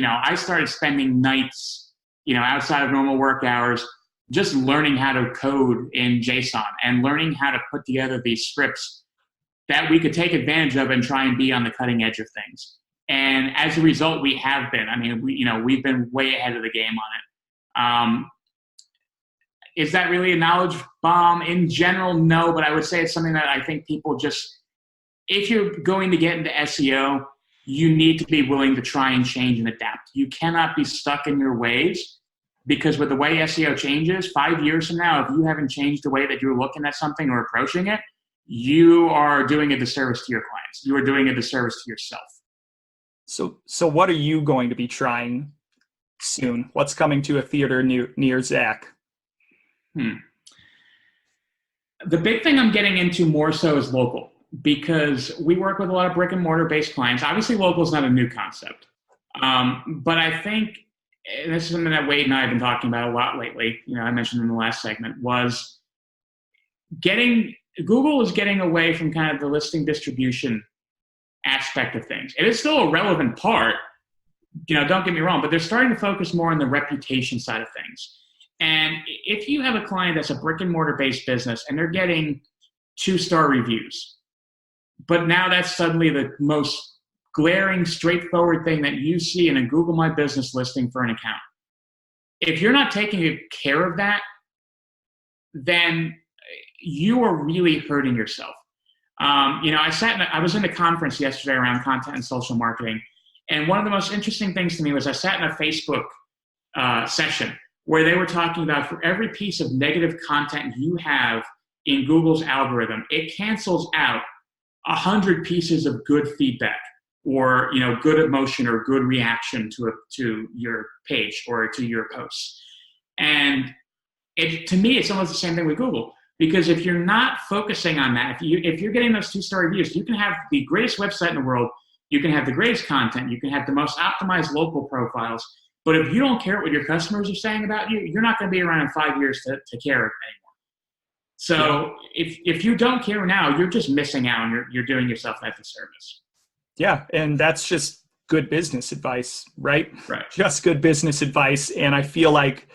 I started spending nights, outside of normal work hours, just learning how to code in JSON and learning how to put together these scripts that we could take advantage of and try and be on the cutting edge of things. And as a result, we have been. I mean, we've been way ahead of the game on it. Is that really a knowledge bomb in general? No, but I would say it's something that I think people if you're going to get into SEO, you need to be willing to try and change and adapt. You cannot be stuck in your ways, because with the way SEO changes, 5 years from now, if you haven't changed the way that you're looking at something or approaching it, you are doing a disservice to your clients. You are doing a disservice to yourself. So what are you going to be trying soon? What's coming to a theater near Zack? The big thing I'm getting into more so is local, because we work with a lot of brick and mortar based clients. Obviously, local is not a new concept. But I think, and this is something that Wade and I have been talking about a lot lately, I mentioned in the last segment, was Google is getting away from kind of the listing distribution aspect of things. It is still a relevant part, don't get me wrong, but they're starting to focus more on the reputation side of things. And if you have a client that's a brick and mortar based business and they're getting 2-star reviews, but now that's suddenly the most glaring, straightforward thing that you see in a Google My Business listing for an account. If you're not taking care of that, then you are really hurting yourself. I was in a conference yesterday around content and social marketing, and one of the most interesting things to me was I sat in a Facebook session where they were talking about, for every piece of negative content you have in Google's algorithm, it cancels out 100 pieces of good feedback, or good emotion or good reaction to your page or to your posts. And to me, it's almost the same thing with Google. Because if you're not focusing on that, if you're getting those 2-star reviews, you can have the greatest website in the world, you can have the greatest content, you can have the most optimized local profiles, but if you don't care what your customers are saying about you, you're not going to be around in 5 years to care anymore. So if you don't care now, you're just missing out, and you're doing yourself that disservice. Yeah, and that's just good business advice, right? Right. Just good business advice, and I feel like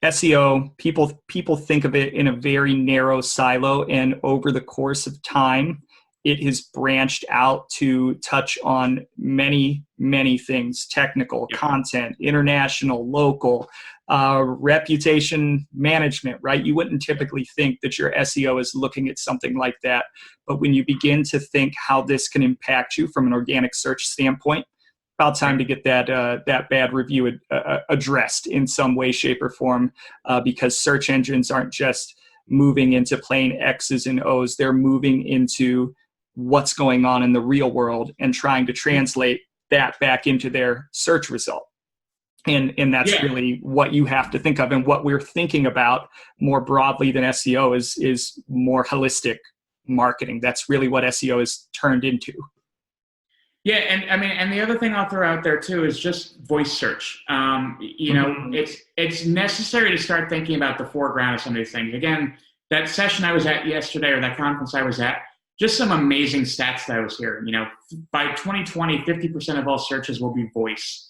SEO, people think of it in a very narrow silo, and over the course of time, it has branched out to touch on many, many things: technical, content, international, local, reputation management, right? You wouldn't typically think that your SEO is looking at something like that. But when you begin to think how this can impact you from an organic search standpoint, about time to get that bad review addressed in some way, shape, or form, because search engines aren't just moving into plain X's and O's. They're moving into what's going on in the real world and trying to translate that back into their search result. And that's really what you have to think of. And what we're thinking about more broadly than SEO is more holistic marketing. That's really what SEO is turned into. Yeah, and the other thing I'll throw out there too is just voice search. It's necessary to start thinking about the foreground of some of these things. Again, that session I was at yesterday, or that conference I was at, just some amazing stats that I was hearing. By 2020, 50% of all searches will be voice.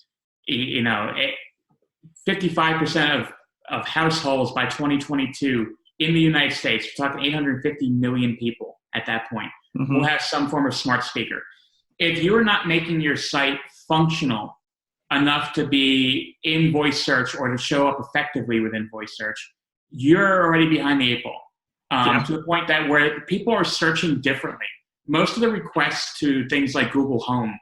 55% of households by 2022 in the United States, we're talking 850 million people at that point, will have some form of smart speaker. If you're not making your site functional enough to be in voice search or to show up effectively within voice search, you're already behind the 8 ball. To the point that where people are searching differently. Most of the requests to things like Google Home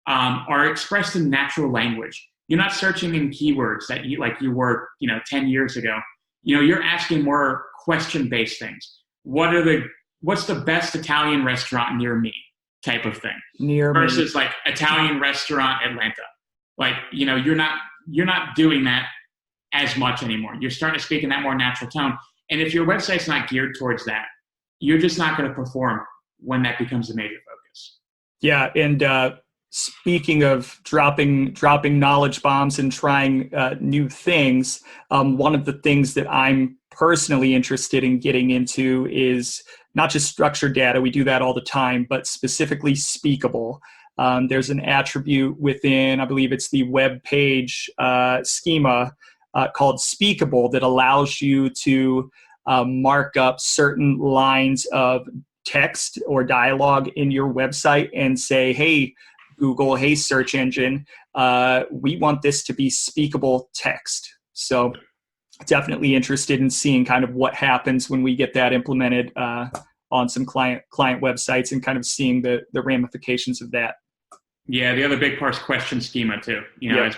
are expressed in natural language. You're not searching in keywords that you were 10 years ago. You're asking more question-based things. What's the best Italian restaurant near me? Type of thing versus like Italian restaurant Atlanta. You're not doing that as much anymore. You're starting to speak in that more natural tone. And if your website's not geared towards that, you're just not going to perform when that becomes the major focus. Yeah, and speaking of dropping knowledge bombs and trying new things, one of the things that I'm personally interested in getting into is not just structured data, we do that all the time, but specifically speakable. There's an attribute within, I believe it's the web page schema called speakable that allows you to mark up certain lines of text or dialogue in your website and say, hey, Google, hey, search engine, we want this to be speakable text. So definitely interested in seeing kind of what happens when we get that implemented on some client websites and kind of seeing the ramifications of that. Yeah, the other big part's question schema too.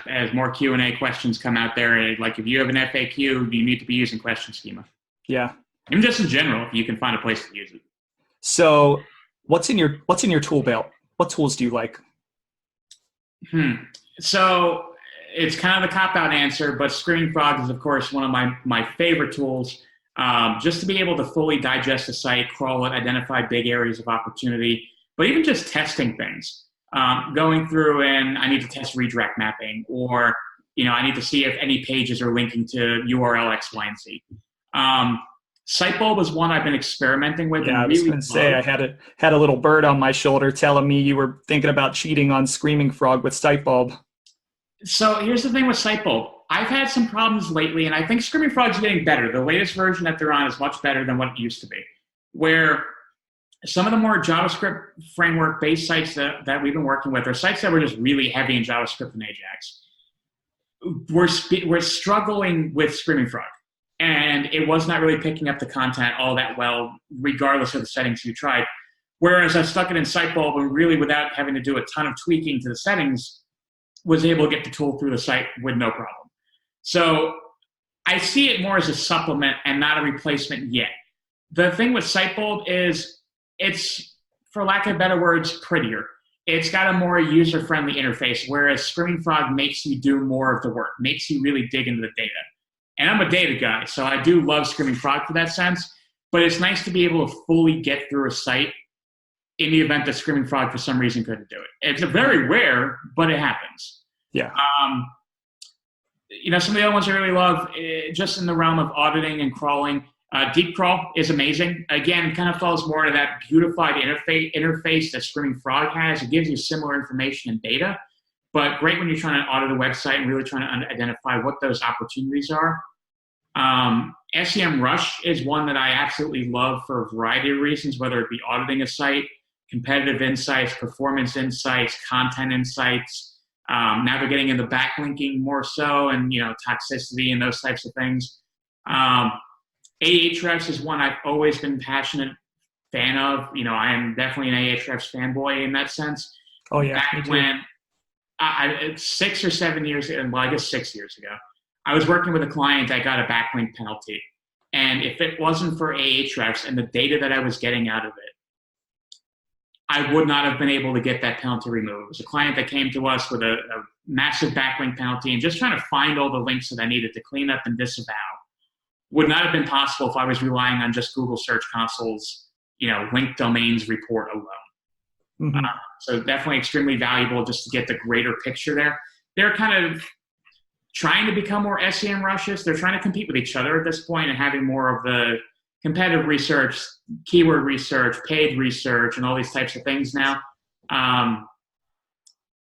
As more Q&A questions come out there, like if you have an FAQ, you need to be using question schema. Yeah. And just in general, if you can find a place to use it. So what's in your tool belt? What tools do you like? So it's kind of the cop-out answer, but Screaming Frog is, of course, one of my favorite tools, just to be able to fully digest a site, crawl it, identify big areas of opportunity, but even just testing things. Going through and I need to test redirect mapping, or I need to see if any pages are linking to URL X, Y, and Z. Sitebulb is one I've been experimenting with. Yeah, I was going to say I had a little bird on my shoulder telling me you were thinking about cheating on Screaming Frog with Sitebulb. So here's the thing with Sitebulb. I've had some problems lately, and I think Screaming Frog's getting better. The latest version that they're on is much better than what it used to be, where some of the more JavaScript framework-based sites that we've been working with are sites that were just really heavy in JavaScript and Ajax. We're struggling with Screaming Frog, and it was not really picking up the content all that well, regardless of the settings you tried. Whereas I stuck it in Sitebulb and really, without having to do a ton of tweaking to the settings, was able to get the tool through the site with no problem. So I see it more as a supplement and not a replacement yet. The thing with Sitebulb is it's, for lack of better words, prettier. It's got a more user-friendly interface, whereas Screaming Frog makes you do more of the work, makes you really dig into the data. And I'm a data guy, so I do love Screaming Frog for that sense, but it's nice to be able to fully get through a site in the event that Screaming Frog for some reason couldn't do it. It's very rare, but it happens. Yeah. Some of the other ones I really love, just in the realm of auditing and crawling, Deep Crawl is amazing. Again, it kind of falls more to that beautified interface that Screaming Frog has. It gives you similar information and data, but great when you're trying to audit a website and really trying to identify what those opportunities are. SEMrush is one that I absolutely love for a variety of reasons, whether it be auditing a site, competitive insights, performance insights, content insights, navigating in the backlinking more so, and toxicity and those types of things. Ahrefs is one I've always been passionate fan of. I am definitely an Ahrefs fanboy in that sense. Oh yeah. Back when 6 or 7 years, well, I guess 6 years ago, I was working with a client that got a backlink penalty. And if it wasn't for Ahrefs and the data that I was getting out of it, I would not have been able to get that penalty removed. It was a client that came to us with a massive backlink penalty, and just trying to find all the links that I needed to clean up and disavow would not have been possible if I was relying on just Google Search Console's, linked domains report alone. Mm-hmm. So definitely extremely valuable just to get the greater picture there. They're kind of trying to become more SEMrushish. They're trying to compete with each other at this point and having more of the competitive research, keyword research, paid research, and all these types of things now. I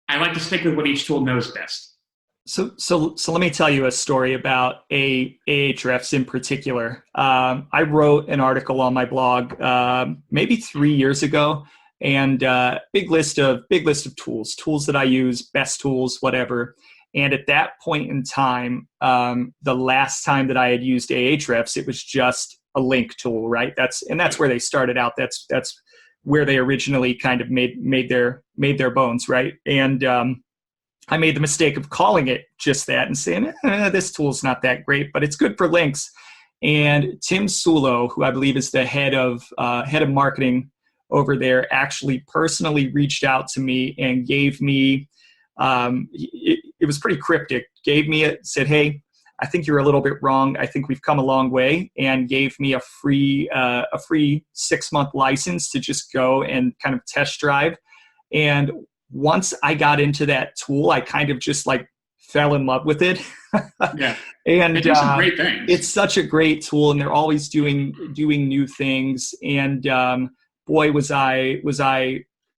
like to stick with what each tool knows best. So let me tell you a story about Ahrefs in particular. I wrote an article on my blog maybe 3 years ago, and big list of tools that I use, best tools, whatever. And at that point in time, the last time that I had used Ahrefs, it was just a link tool, right? That's where they started out. That's where they originally kind of made their bones, right? And I made the mistake of calling it just that and saying, this tool's not that great, but it's good for links. And Tim Sulo, who I believe is the head of marketing over there, actually personally reached out to me and gave me, it was pretty cryptic, said, hey, I think you're a little bit wrong. I think we've come a long way," and gave me a free 6-month license to just go and kind of test drive. And once I got into that tool, I kind of just like fell in love with it. Yeah. And they do some great things. It's such a great tool, and they're always doing new things. And boy, was I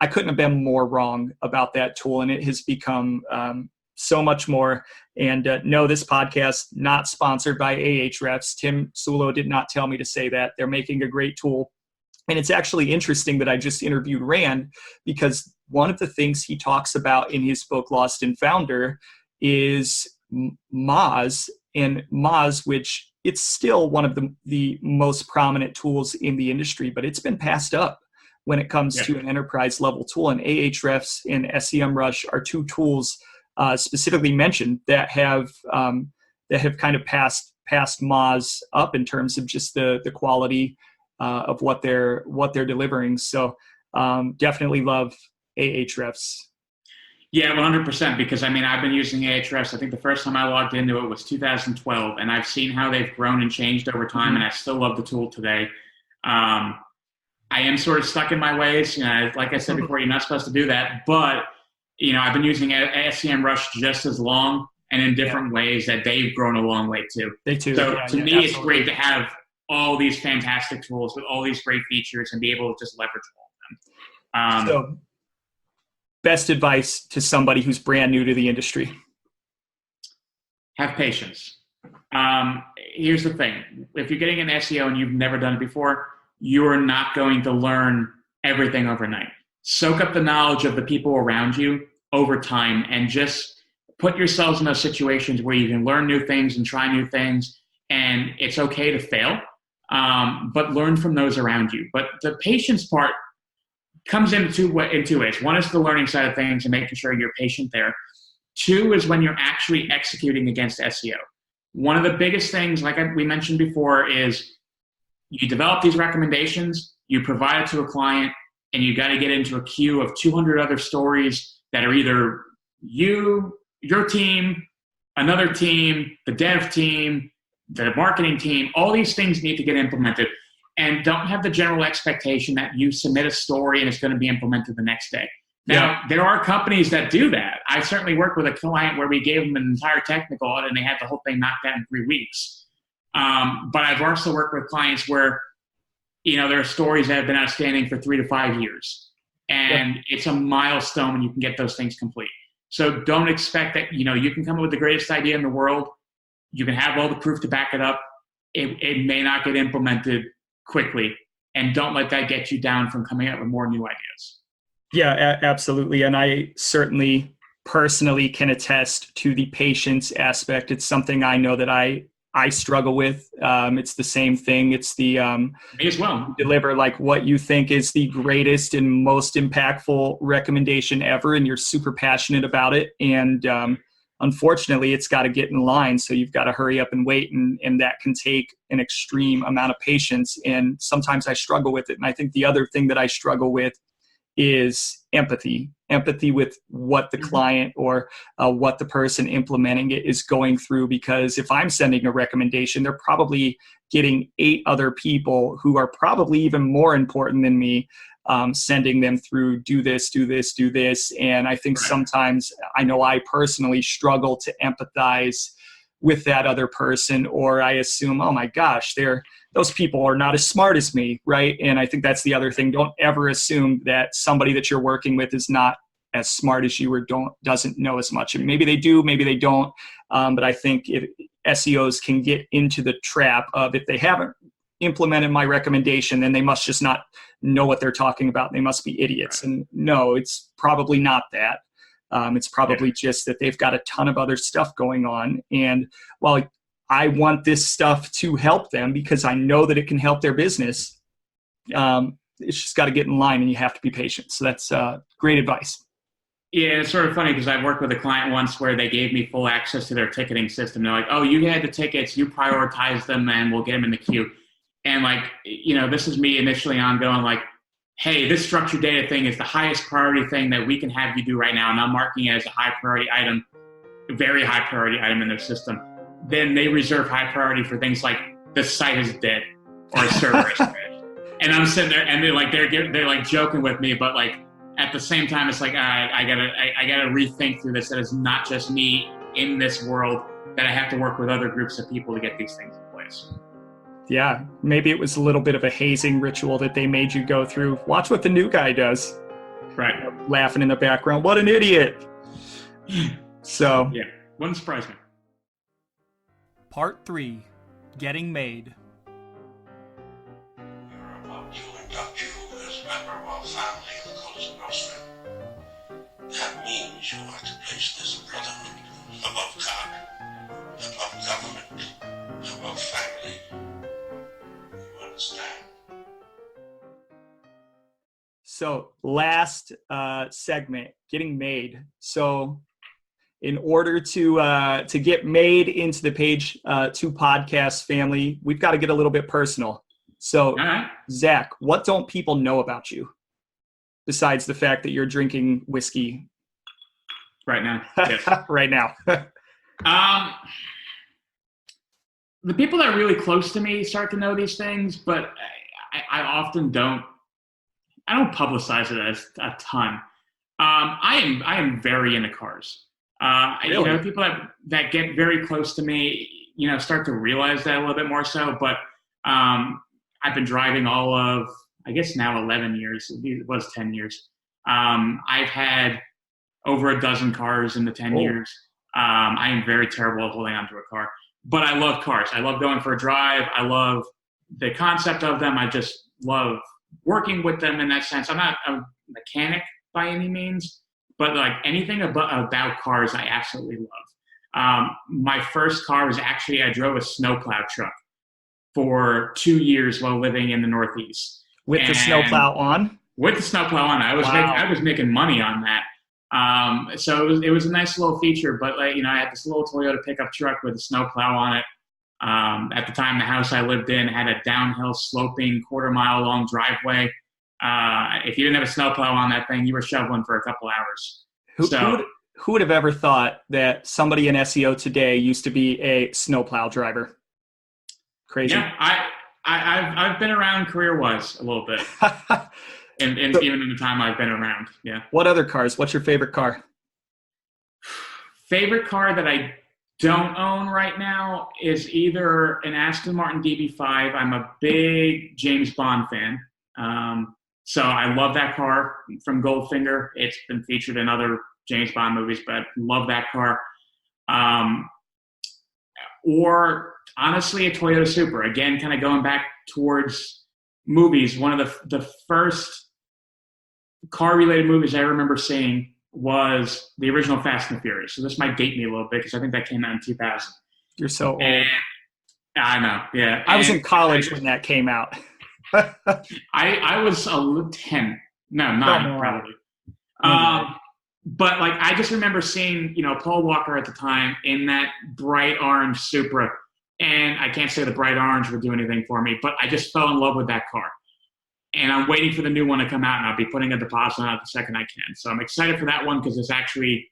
couldn't have been more wrong about that tool, and it has become so much more. And no, this podcast not sponsored by Ahrefs. Tim Sulo did not tell me to say that. They're making a great tool. And it's actually interesting that I just interviewed Rand, because one of the things he talks about in his book, Lost and Founder, is Moz, and Moz, which it's still one of the most prominent tools in the industry, but it's been passed up when it comes to an enterprise level tool. And Ahrefs and SEMrush are two tools specifically mentioned that have kind of passed Moz up in terms of just the quality of what they're delivering. So definitely love Ahrefs. Yeah, 100%. Because I mean, I've been using Ahrefs. I think the first time I logged into it was 2012, and I've seen how they've grown and changed over time, and I still love the tool today. I am sort of stuck in my ways. Like I said before, you're not supposed to do that, but I've been using SEMrush just as long, and in different ways that they've grown a long way too. They too. So to me, absolutely. It's great to have all these fantastic tools with all these great features and be able to just leverage all of them. So, best advice to somebody who's brand new to the industry? Have patience. Here's the thing. If you're getting an SEO and you've never done it before, you're not going to learn everything overnight. Soak up the knowledge of the people around you over time, and just put yourselves in those situations where you can learn new things and try new things. And it's okay to fail, but learn from those around you. But the patience part comes in two ways. One is the learning side of things and making sure you're patient there. Two is when you're actually executing against SEO. One of the biggest things, like we mentioned before, is you develop these recommendations, you provide it to a client, and you got to get into a queue of 200 other stories that are either you, your team, another team, the dev team, the marketing team. All these things need to get implemented. And don't have the general expectation that you submit a story and it's going to be implemented the next day. Now, there are companies that do that. I certainly worked with a client where we gave them an entire technical audit and they had the whole thing knocked out in 3 weeks. But I've also worked with clients where, there are stories that have been outstanding for 3 to 5 years. And it's a milestone when you can get those things complete. So don't expect that, you can come up with the greatest idea in the world. You can have all the proof to back it up. It may not get implemented quickly, and don't let that get you down from coming up with more new ideas. Yeah, absolutely. And I certainly personally can attest to the patience aspect. It's something I know that I struggle with. It's the same thing. It's the me as well. Deliver like what you think is the greatest and most impactful recommendation ever, and you're super passionate about it. And unfortunately, it's got to get in line. So you've got to hurry up and wait. And that can take an extreme amount of patience. And sometimes I struggle with it. And I think the other thing that I struggle with is empathy with what the client or what the person implementing it is going through. Because if I'm sending a recommendation, they're probably getting 8 other people who are probably even more important than me, sending them through, do this. And I think sometimes, I know I personally struggle to empathize with that other person, or I assume, oh my gosh, those people are not as smart as me, right? And I think that's the other thing. Don't ever assume that somebody that you're working with is not as smart as you or doesn't know as much. And maybe they do, maybe they don't. But I think SEOs can get into the trap of, if they haven't implemented my recommendation, then they must just not know what they're talking about. They must be idiots. Right. And no, it's probably not that. It's probably just that they've got a ton of other stuff going on. And while I want this stuff to help them because I know that it can help their business, it's just got to get in line, and you have to be patient. So that's great advice. Yeah, it's sort of funny because I worked with a client once where they gave me full access to their ticketing system. They're like, oh, you had the tickets, you prioritize them, and we'll get them in the queue. And this is me initially on going like, hey, this structured data thing is the highest priority thing that we can have you do right now. And I'm marking it as a high priority item, a very high priority item in their system. then they reserve high priority for things like the site is dead or a server is dead. And I'm sitting there and they're like joking with me, but like at the same time, it's like, I gotta rethink through this. That it's not just me in this world, that I have to work with other groups of people to get these things in place. Yeah, maybe it was a little bit of a hazing ritual that they made you go through. Watch what the new guy does. Right. Laughing in the background. What an idiot. So. Yeah, wouldn't surprise me. Part 3, Getting Made. We're about to induct you as a member of our family of the Cosa Nostra. That means you are to place this brotherhood above God, above government, above family. You understand? So last segment, getting made. So in order to get made into the Page 2 podcast family, we've got to get a little bit personal. So right. Zack, what don't people know about you besides the fact that you're drinking whiskey Right now. Yes. right now? The people that are really close to me start to know these things, but I often don't. I don't publicize it as a ton. I am very into cars. Really? People that get very close to me, start to realize that a little bit more so. But I've been driving all of, I guess now 11 years. It was 10 years. I've had over a dozen cars in the 10 years. I am very terrible at holding onto a car, but I love cars. I love going for a drive. I love the concept of them. I just love working with them in that sense. I'm not a mechanic by any means, but like anything about cars, I absolutely love. My first car was actually, I drove a snowplow truck for 2 years while living in the Northeast. With the snowplow on? With the snowplow on. I was making money on that. So it was a nice little feature, but I had this little Toyota pickup truck with a snowplow on it. At the time, the house I lived in had a downhill sloping 1/4 mile long driveway. If you didn't have a snowplow on that thing, you were shoveling for a couple hours. Who would have ever thought that somebody in SEO today used to be a snowplow driver? Crazy. Yeah, I've been around career-wise a little bit. And even in the time I've been around, yeah. What other cars? What's your favorite car? Favorite car that I don't own right now is either an Aston Martin DB5. I'm a big James Bond fan. So I love that car from Goldfinger. It's been featured in other James Bond movies, but I love that car. Or honestly, a Toyota Supra. Again, kind of going back towards movies. One of the first car-related movies I remember seeing was the original Fast and the Furious. So this might date me a little bit because I think that came out in 2000. You're so old. I know, yeah. I was in college when that came out. I was 10. No, 9 probably. But I just remember seeing, Paul Walker at the time in that bright orange Supra. And I can't say the bright orange would do anything for me, but I just fell in love with that car. And I'm waiting for the new one to come out, and I'll be putting a deposit on it the second I can. So I'm excited for that one because it's actually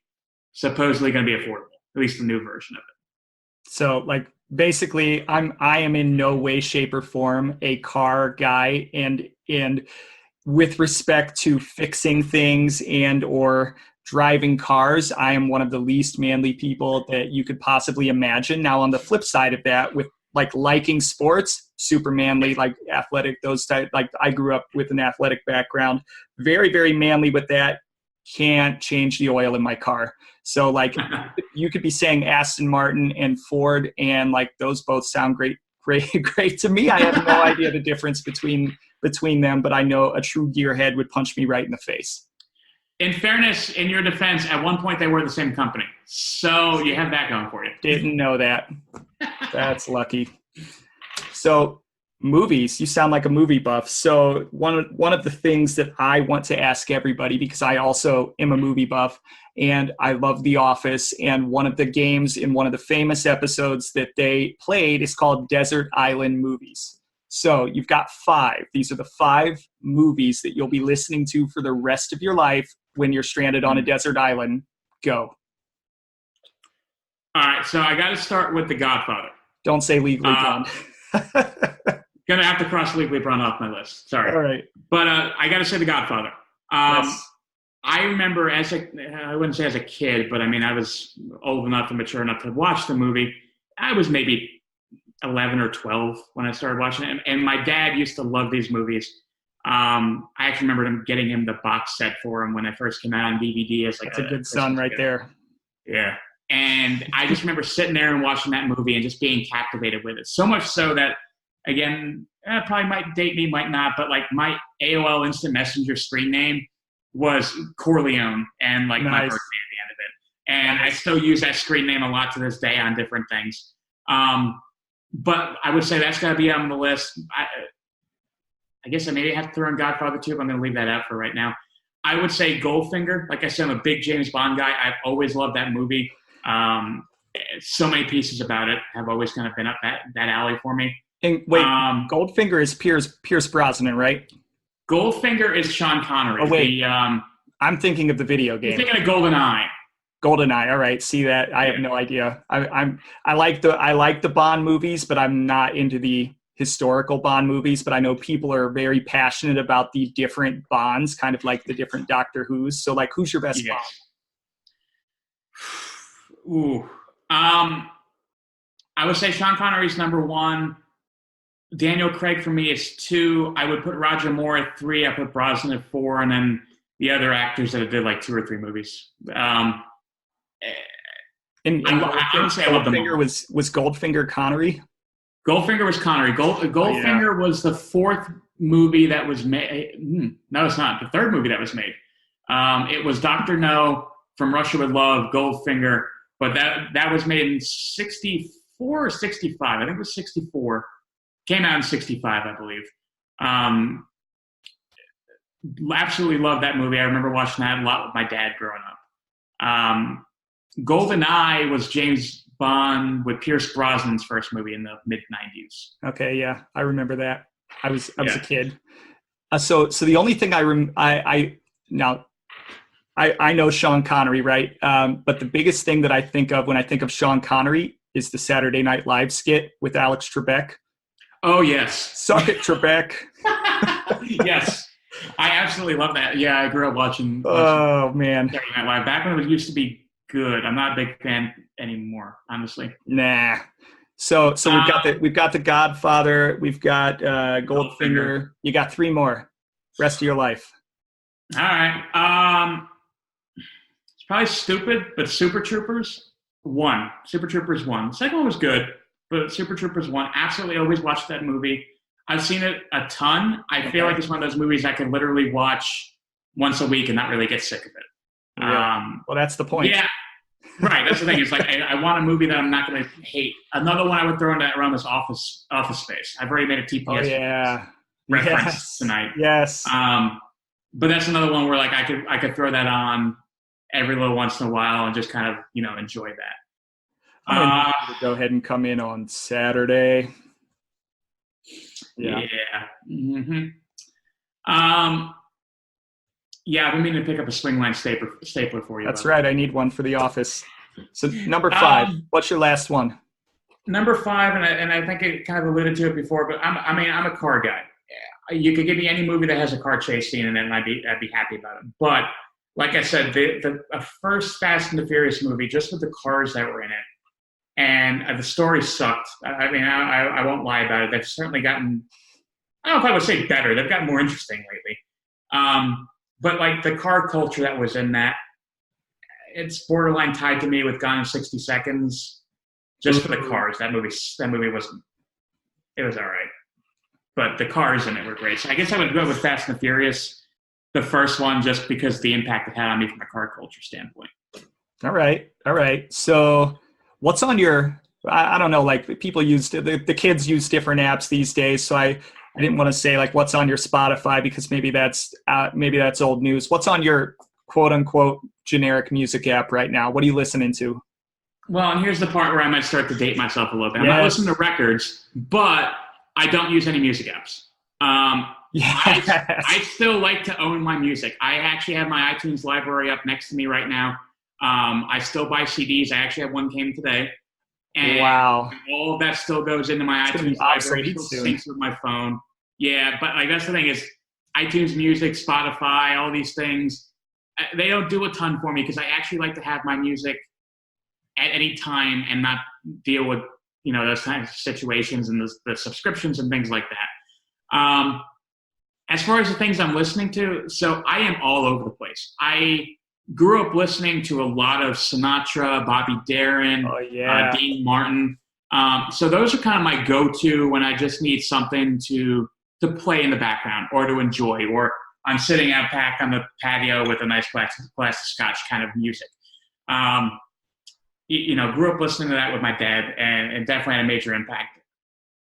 supposedly going to be affordable, at least the new version of it. So basically I am in no way, shape, or form a car guy, and with respect to fixing things and or driving cars, I am one of the least manly people that you could possibly imagine. Now on the flip side of that, with liking sports, super manly, athletic, those type, I grew up with an athletic background, very, very manly with that. Can't change the oil in my car. So you could be saying Aston Martin and Ford, and those both sound great to me. I have no idea the difference between them, but I know a true gearhead would punch me right in the face. In fairness, in your defense, at one point they were the same company. So you have that going for you. Didn't know that. That's lucky. So movies, you sound like a movie buff. So one of the things that I want to ask everybody, because I also am a movie buff and I love The Office, and one of the games in one of the famous episodes that they played is called Desert Island Movies. So you've got 5. These are the 5 movies that you'll be listening to for the rest of your life when you're stranded on a desert island. Go. All right, so I got to start with The Godfather. Don't say Legally Blonde. Gonna have to cross Legally Blonde off my list. Sorry. All right. But I got to say The Godfather. Yes. I remember I wouldn't say as a kid, but I mean, I was old enough and mature enough to watch the movie. I was maybe 11 or 12 when I started watching it. And my dad used to love these movies. I actually remember getting him the box set for him when I first came out on DVD. As like That's a good son right there. Yeah. And I just remember sitting there and watching that movie and just being captivated with it. So much so that, again, probably might date me, might not, but like my AOL Instant Messenger screen name was Corleone and like my birthday at the end of it. And I still use that screen name a lot to this day on different things. But I would say that's got to be on the list. I guess I maybe have to throw in Godfather 2, but I'm going to leave that out for right now. I would say Goldfinger. Like I said, I'm a big James Bond guy. I've always loved that movie. So many pieces about it have always kind of been up that alley for me. And wait, Goldfinger is Pierce Brosnan, right? Goldfinger is Sean Connery. Oh, wait. I'm thinking of the video game. You're thinking of GoldenEye. GoldenEye. All right. See that? I have no idea. I like the Bond movies, but I'm not into the historical Bond movies. But I know people are very passionate about the different Bonds, kind of like the different Doctor Who's. So, like, who's your best Bond? Ooh. I would say Sean Connery's number 1. Daniel Craig for me is 2. I would put Roger Moore at 3. I put Brosnan at 4, and then the other actors that did like 2 or 3 movies. I would say Goldfinger was Goldfinger Connery. Goldfinger was Connery. Goldfinger was the 4th movie that was made. No, it's not. The 3rd movie that was made. It was Dr. No, From Russia with Love, Goldfinger, but that was made in 64 or 65. I think it was 64. Came out in 65, I believe. Absolutely loved that movie. I remember watching that a lot with my dad growing up. GoldenEye was James Bond with Pierce Brosnan's first movie in the mid-90s. Okay, yeah, I remember that. I was a kid. So the only thing I know Sean Connery, right? But the biggest thing that I think of when I think of Sean Connery is the Saturday Night Live skit with Alex Trebek. Oh, yes. Suck it, Trebek. Yes. I absolutely love that. Yeah, I grew up watching oh, man. Saturday Night Live. Back when it used to be good. I'm not a big fan anymore, honestly. Nah. So we've got the Godfather, we've got Goldfinger. You got 3 more. Rest of your life. All right. It's probably stupid, but Super Troopers 1. Super Troopers 1. The second one was good, but Super Troopers 1. Absolutely always watched that movie. I've seen it a ton. I feel like it's one of those movies I can literally watch once a week and not really get sick of it. Yeah. Well, that's the point. Yeah. Right. That's the thing. It's like I want a movie that I'm not going to hate. Another one I would throw in around this Office Space. I've already made a TPS reference tonight. Yes. But that's another one where like I could throw that on every little once in a while and just kind of enjoy that. I'm going to go ahead and come in on Saturday. Yeah. Mm-hmm. Yeah, I've been meaning to pick up a Swingline stapler for you. That's right. I need one for the office. So number 5. What's your last one? Number 5, and I think it kind of alluded to it before, but I'm a car guy. You could give me any movie that has a car chase scene in it, and I'd be happy about it. But like I said, the first Fast and the Furious movie, just with the cars that were in it, and the story sucked. I mean, I won't lie about it. They've certainly gotten, I don't know if I would say better. They've gotten more interesting lately. But like the car culture that was in that, it's borderline tied to me with Gone in 60 Seconds. Just for the cars, that movie wasn't. It was all right, but the cars in it were great. So I guess I would go with Fast and the Furious, the first one, just because the impact it had on me from a car culture standpoint. All right. So what's on your? I don't know. Like people the kids use different apps these days. So I didn't want to say like what's on your Spotify because maybe that's old news. What's on your quote unquote generic music app right now? What are you listening to? Well, and here's the part where I might start to date myself a little bit. I'm Yes. not listening to records, but I don't use any music apps. Yes. I still like to own my music. I actually have my iTunes library up next to me right now. I still buy CDs. I actually have one came today. And wow. all of that still goes into my It's iTunes library. It still syncs with my phone. Yeah, but like that's the thing is iTunes Music, Spotify, all these things, they don't do a ton for me because I actually like to have my music at any time and not deal with, you know, those kinds of situations and the subscriptions and things like that. As far as the things I'm listening to, so I am all over the place. I grew up listening to a lot of Sinatra, Bobby Darin, Dean Martin. So those are kind of my go-to when I just need something to play in the background or to enjoy, or I'm sitting out back on the patio with a nice glass of scotch kind of music. You know, grew up listening to that with my dad, and it definitely had a major impact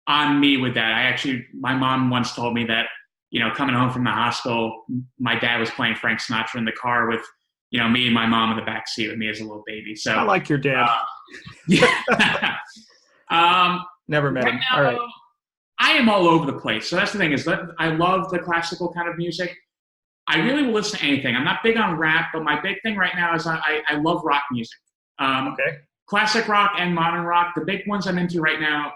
on me with that. My mom once told me that, you know, coming home from the hospital, my dad was playing Frank Sinatra in the car with, you know, me and my mom in the back seat with me as a little baby. So I like your dad. Yeah. Never met him. Now, all right. I am all over the place. So that's the thing is that I love the classical kind of music. I really will listen to anything. I'm not big on rap, but my big thing right now is I love rock music. Okay. Classic rock and modern rock. The big ones I'm into right now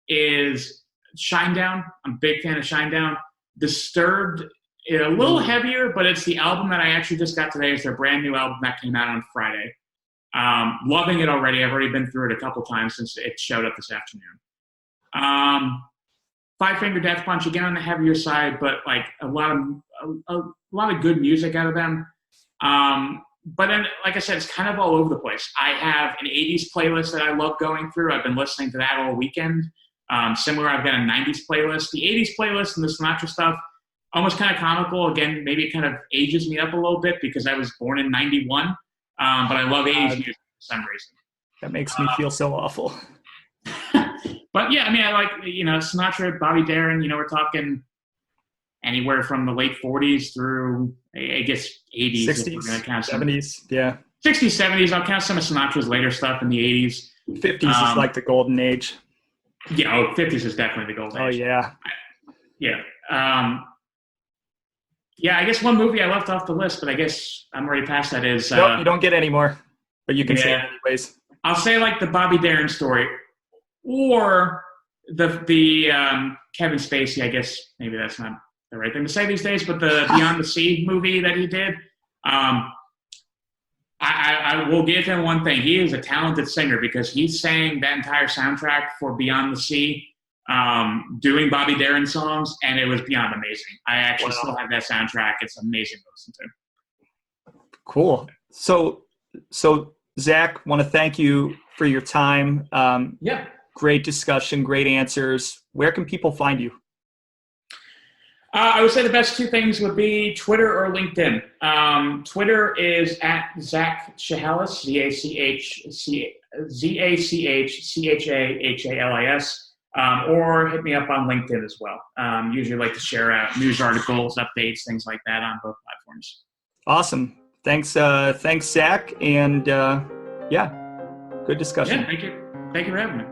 is Shinedown. I'm a big fan of Shinedown. Disturbed, a little heavier, but it's the album that I actually just got today. It's their brand new album that came out on Friday. Loving it already. I've already been through it a couple times since it showed up this afternoon. Five Finger Death Punch, again on the heavier side, but like a lot of good music out of them. But then, like I said, it's kind of all over the place. I have an 80s playlist that I love going through. I've been listening to that all weekend. Similar, I've got a 90s playlist. The 80s playlist and the Sinatra stuff, almost kind of comical. Again, maybe it kind of ages me up a little bit because I was born in 91. But I love 80s music for some reason. That makes me feel so awful. But yeah, I mean, I like, you know, Sinatra, Bobby Darin, you know, we're talking anywhere from the late 40s through, I guess, 80s. 60s, 70s, yeah. 60s, 70s. I'll count some of Sinatra's later stuff in the 80s. 50s is like the golden age. Yeah, 50s is definitely the golden age. Oh, yeah. Yeah. Yeah, I guess one movie I left off the list, but I guess I'm already past that is... Nope, you don't get any more, but you can say it anyways. I'll say like the Bobby Darin story, or the Kevin Spacey, I guess maybe that's not the right thing to say these days, but the Beyond the Sea movie that he did. I will give him one thing. He is a talented singer because he sang that entire soundtrack for Beyond the Sea, doing Bobby Darin songs, and it was beyond amazing. I actually still have that soundtrack. It's amazing to listen to. Cool. So Zach, want to thank you for your time. Yeah. Great discussion, great answers. Where can people find you? I would say the best two things would be Twitter or LinkedIn. Twitter is at Zack Chahalis, ZACHCHAHALIS, or hit me up on LinkedIn as well. Usually like to share out news articles, updates, things like that on both platforms. Awesome. Thanks, Zach. And yeah, good discussion. Yeah, thank you. Thank you for having me.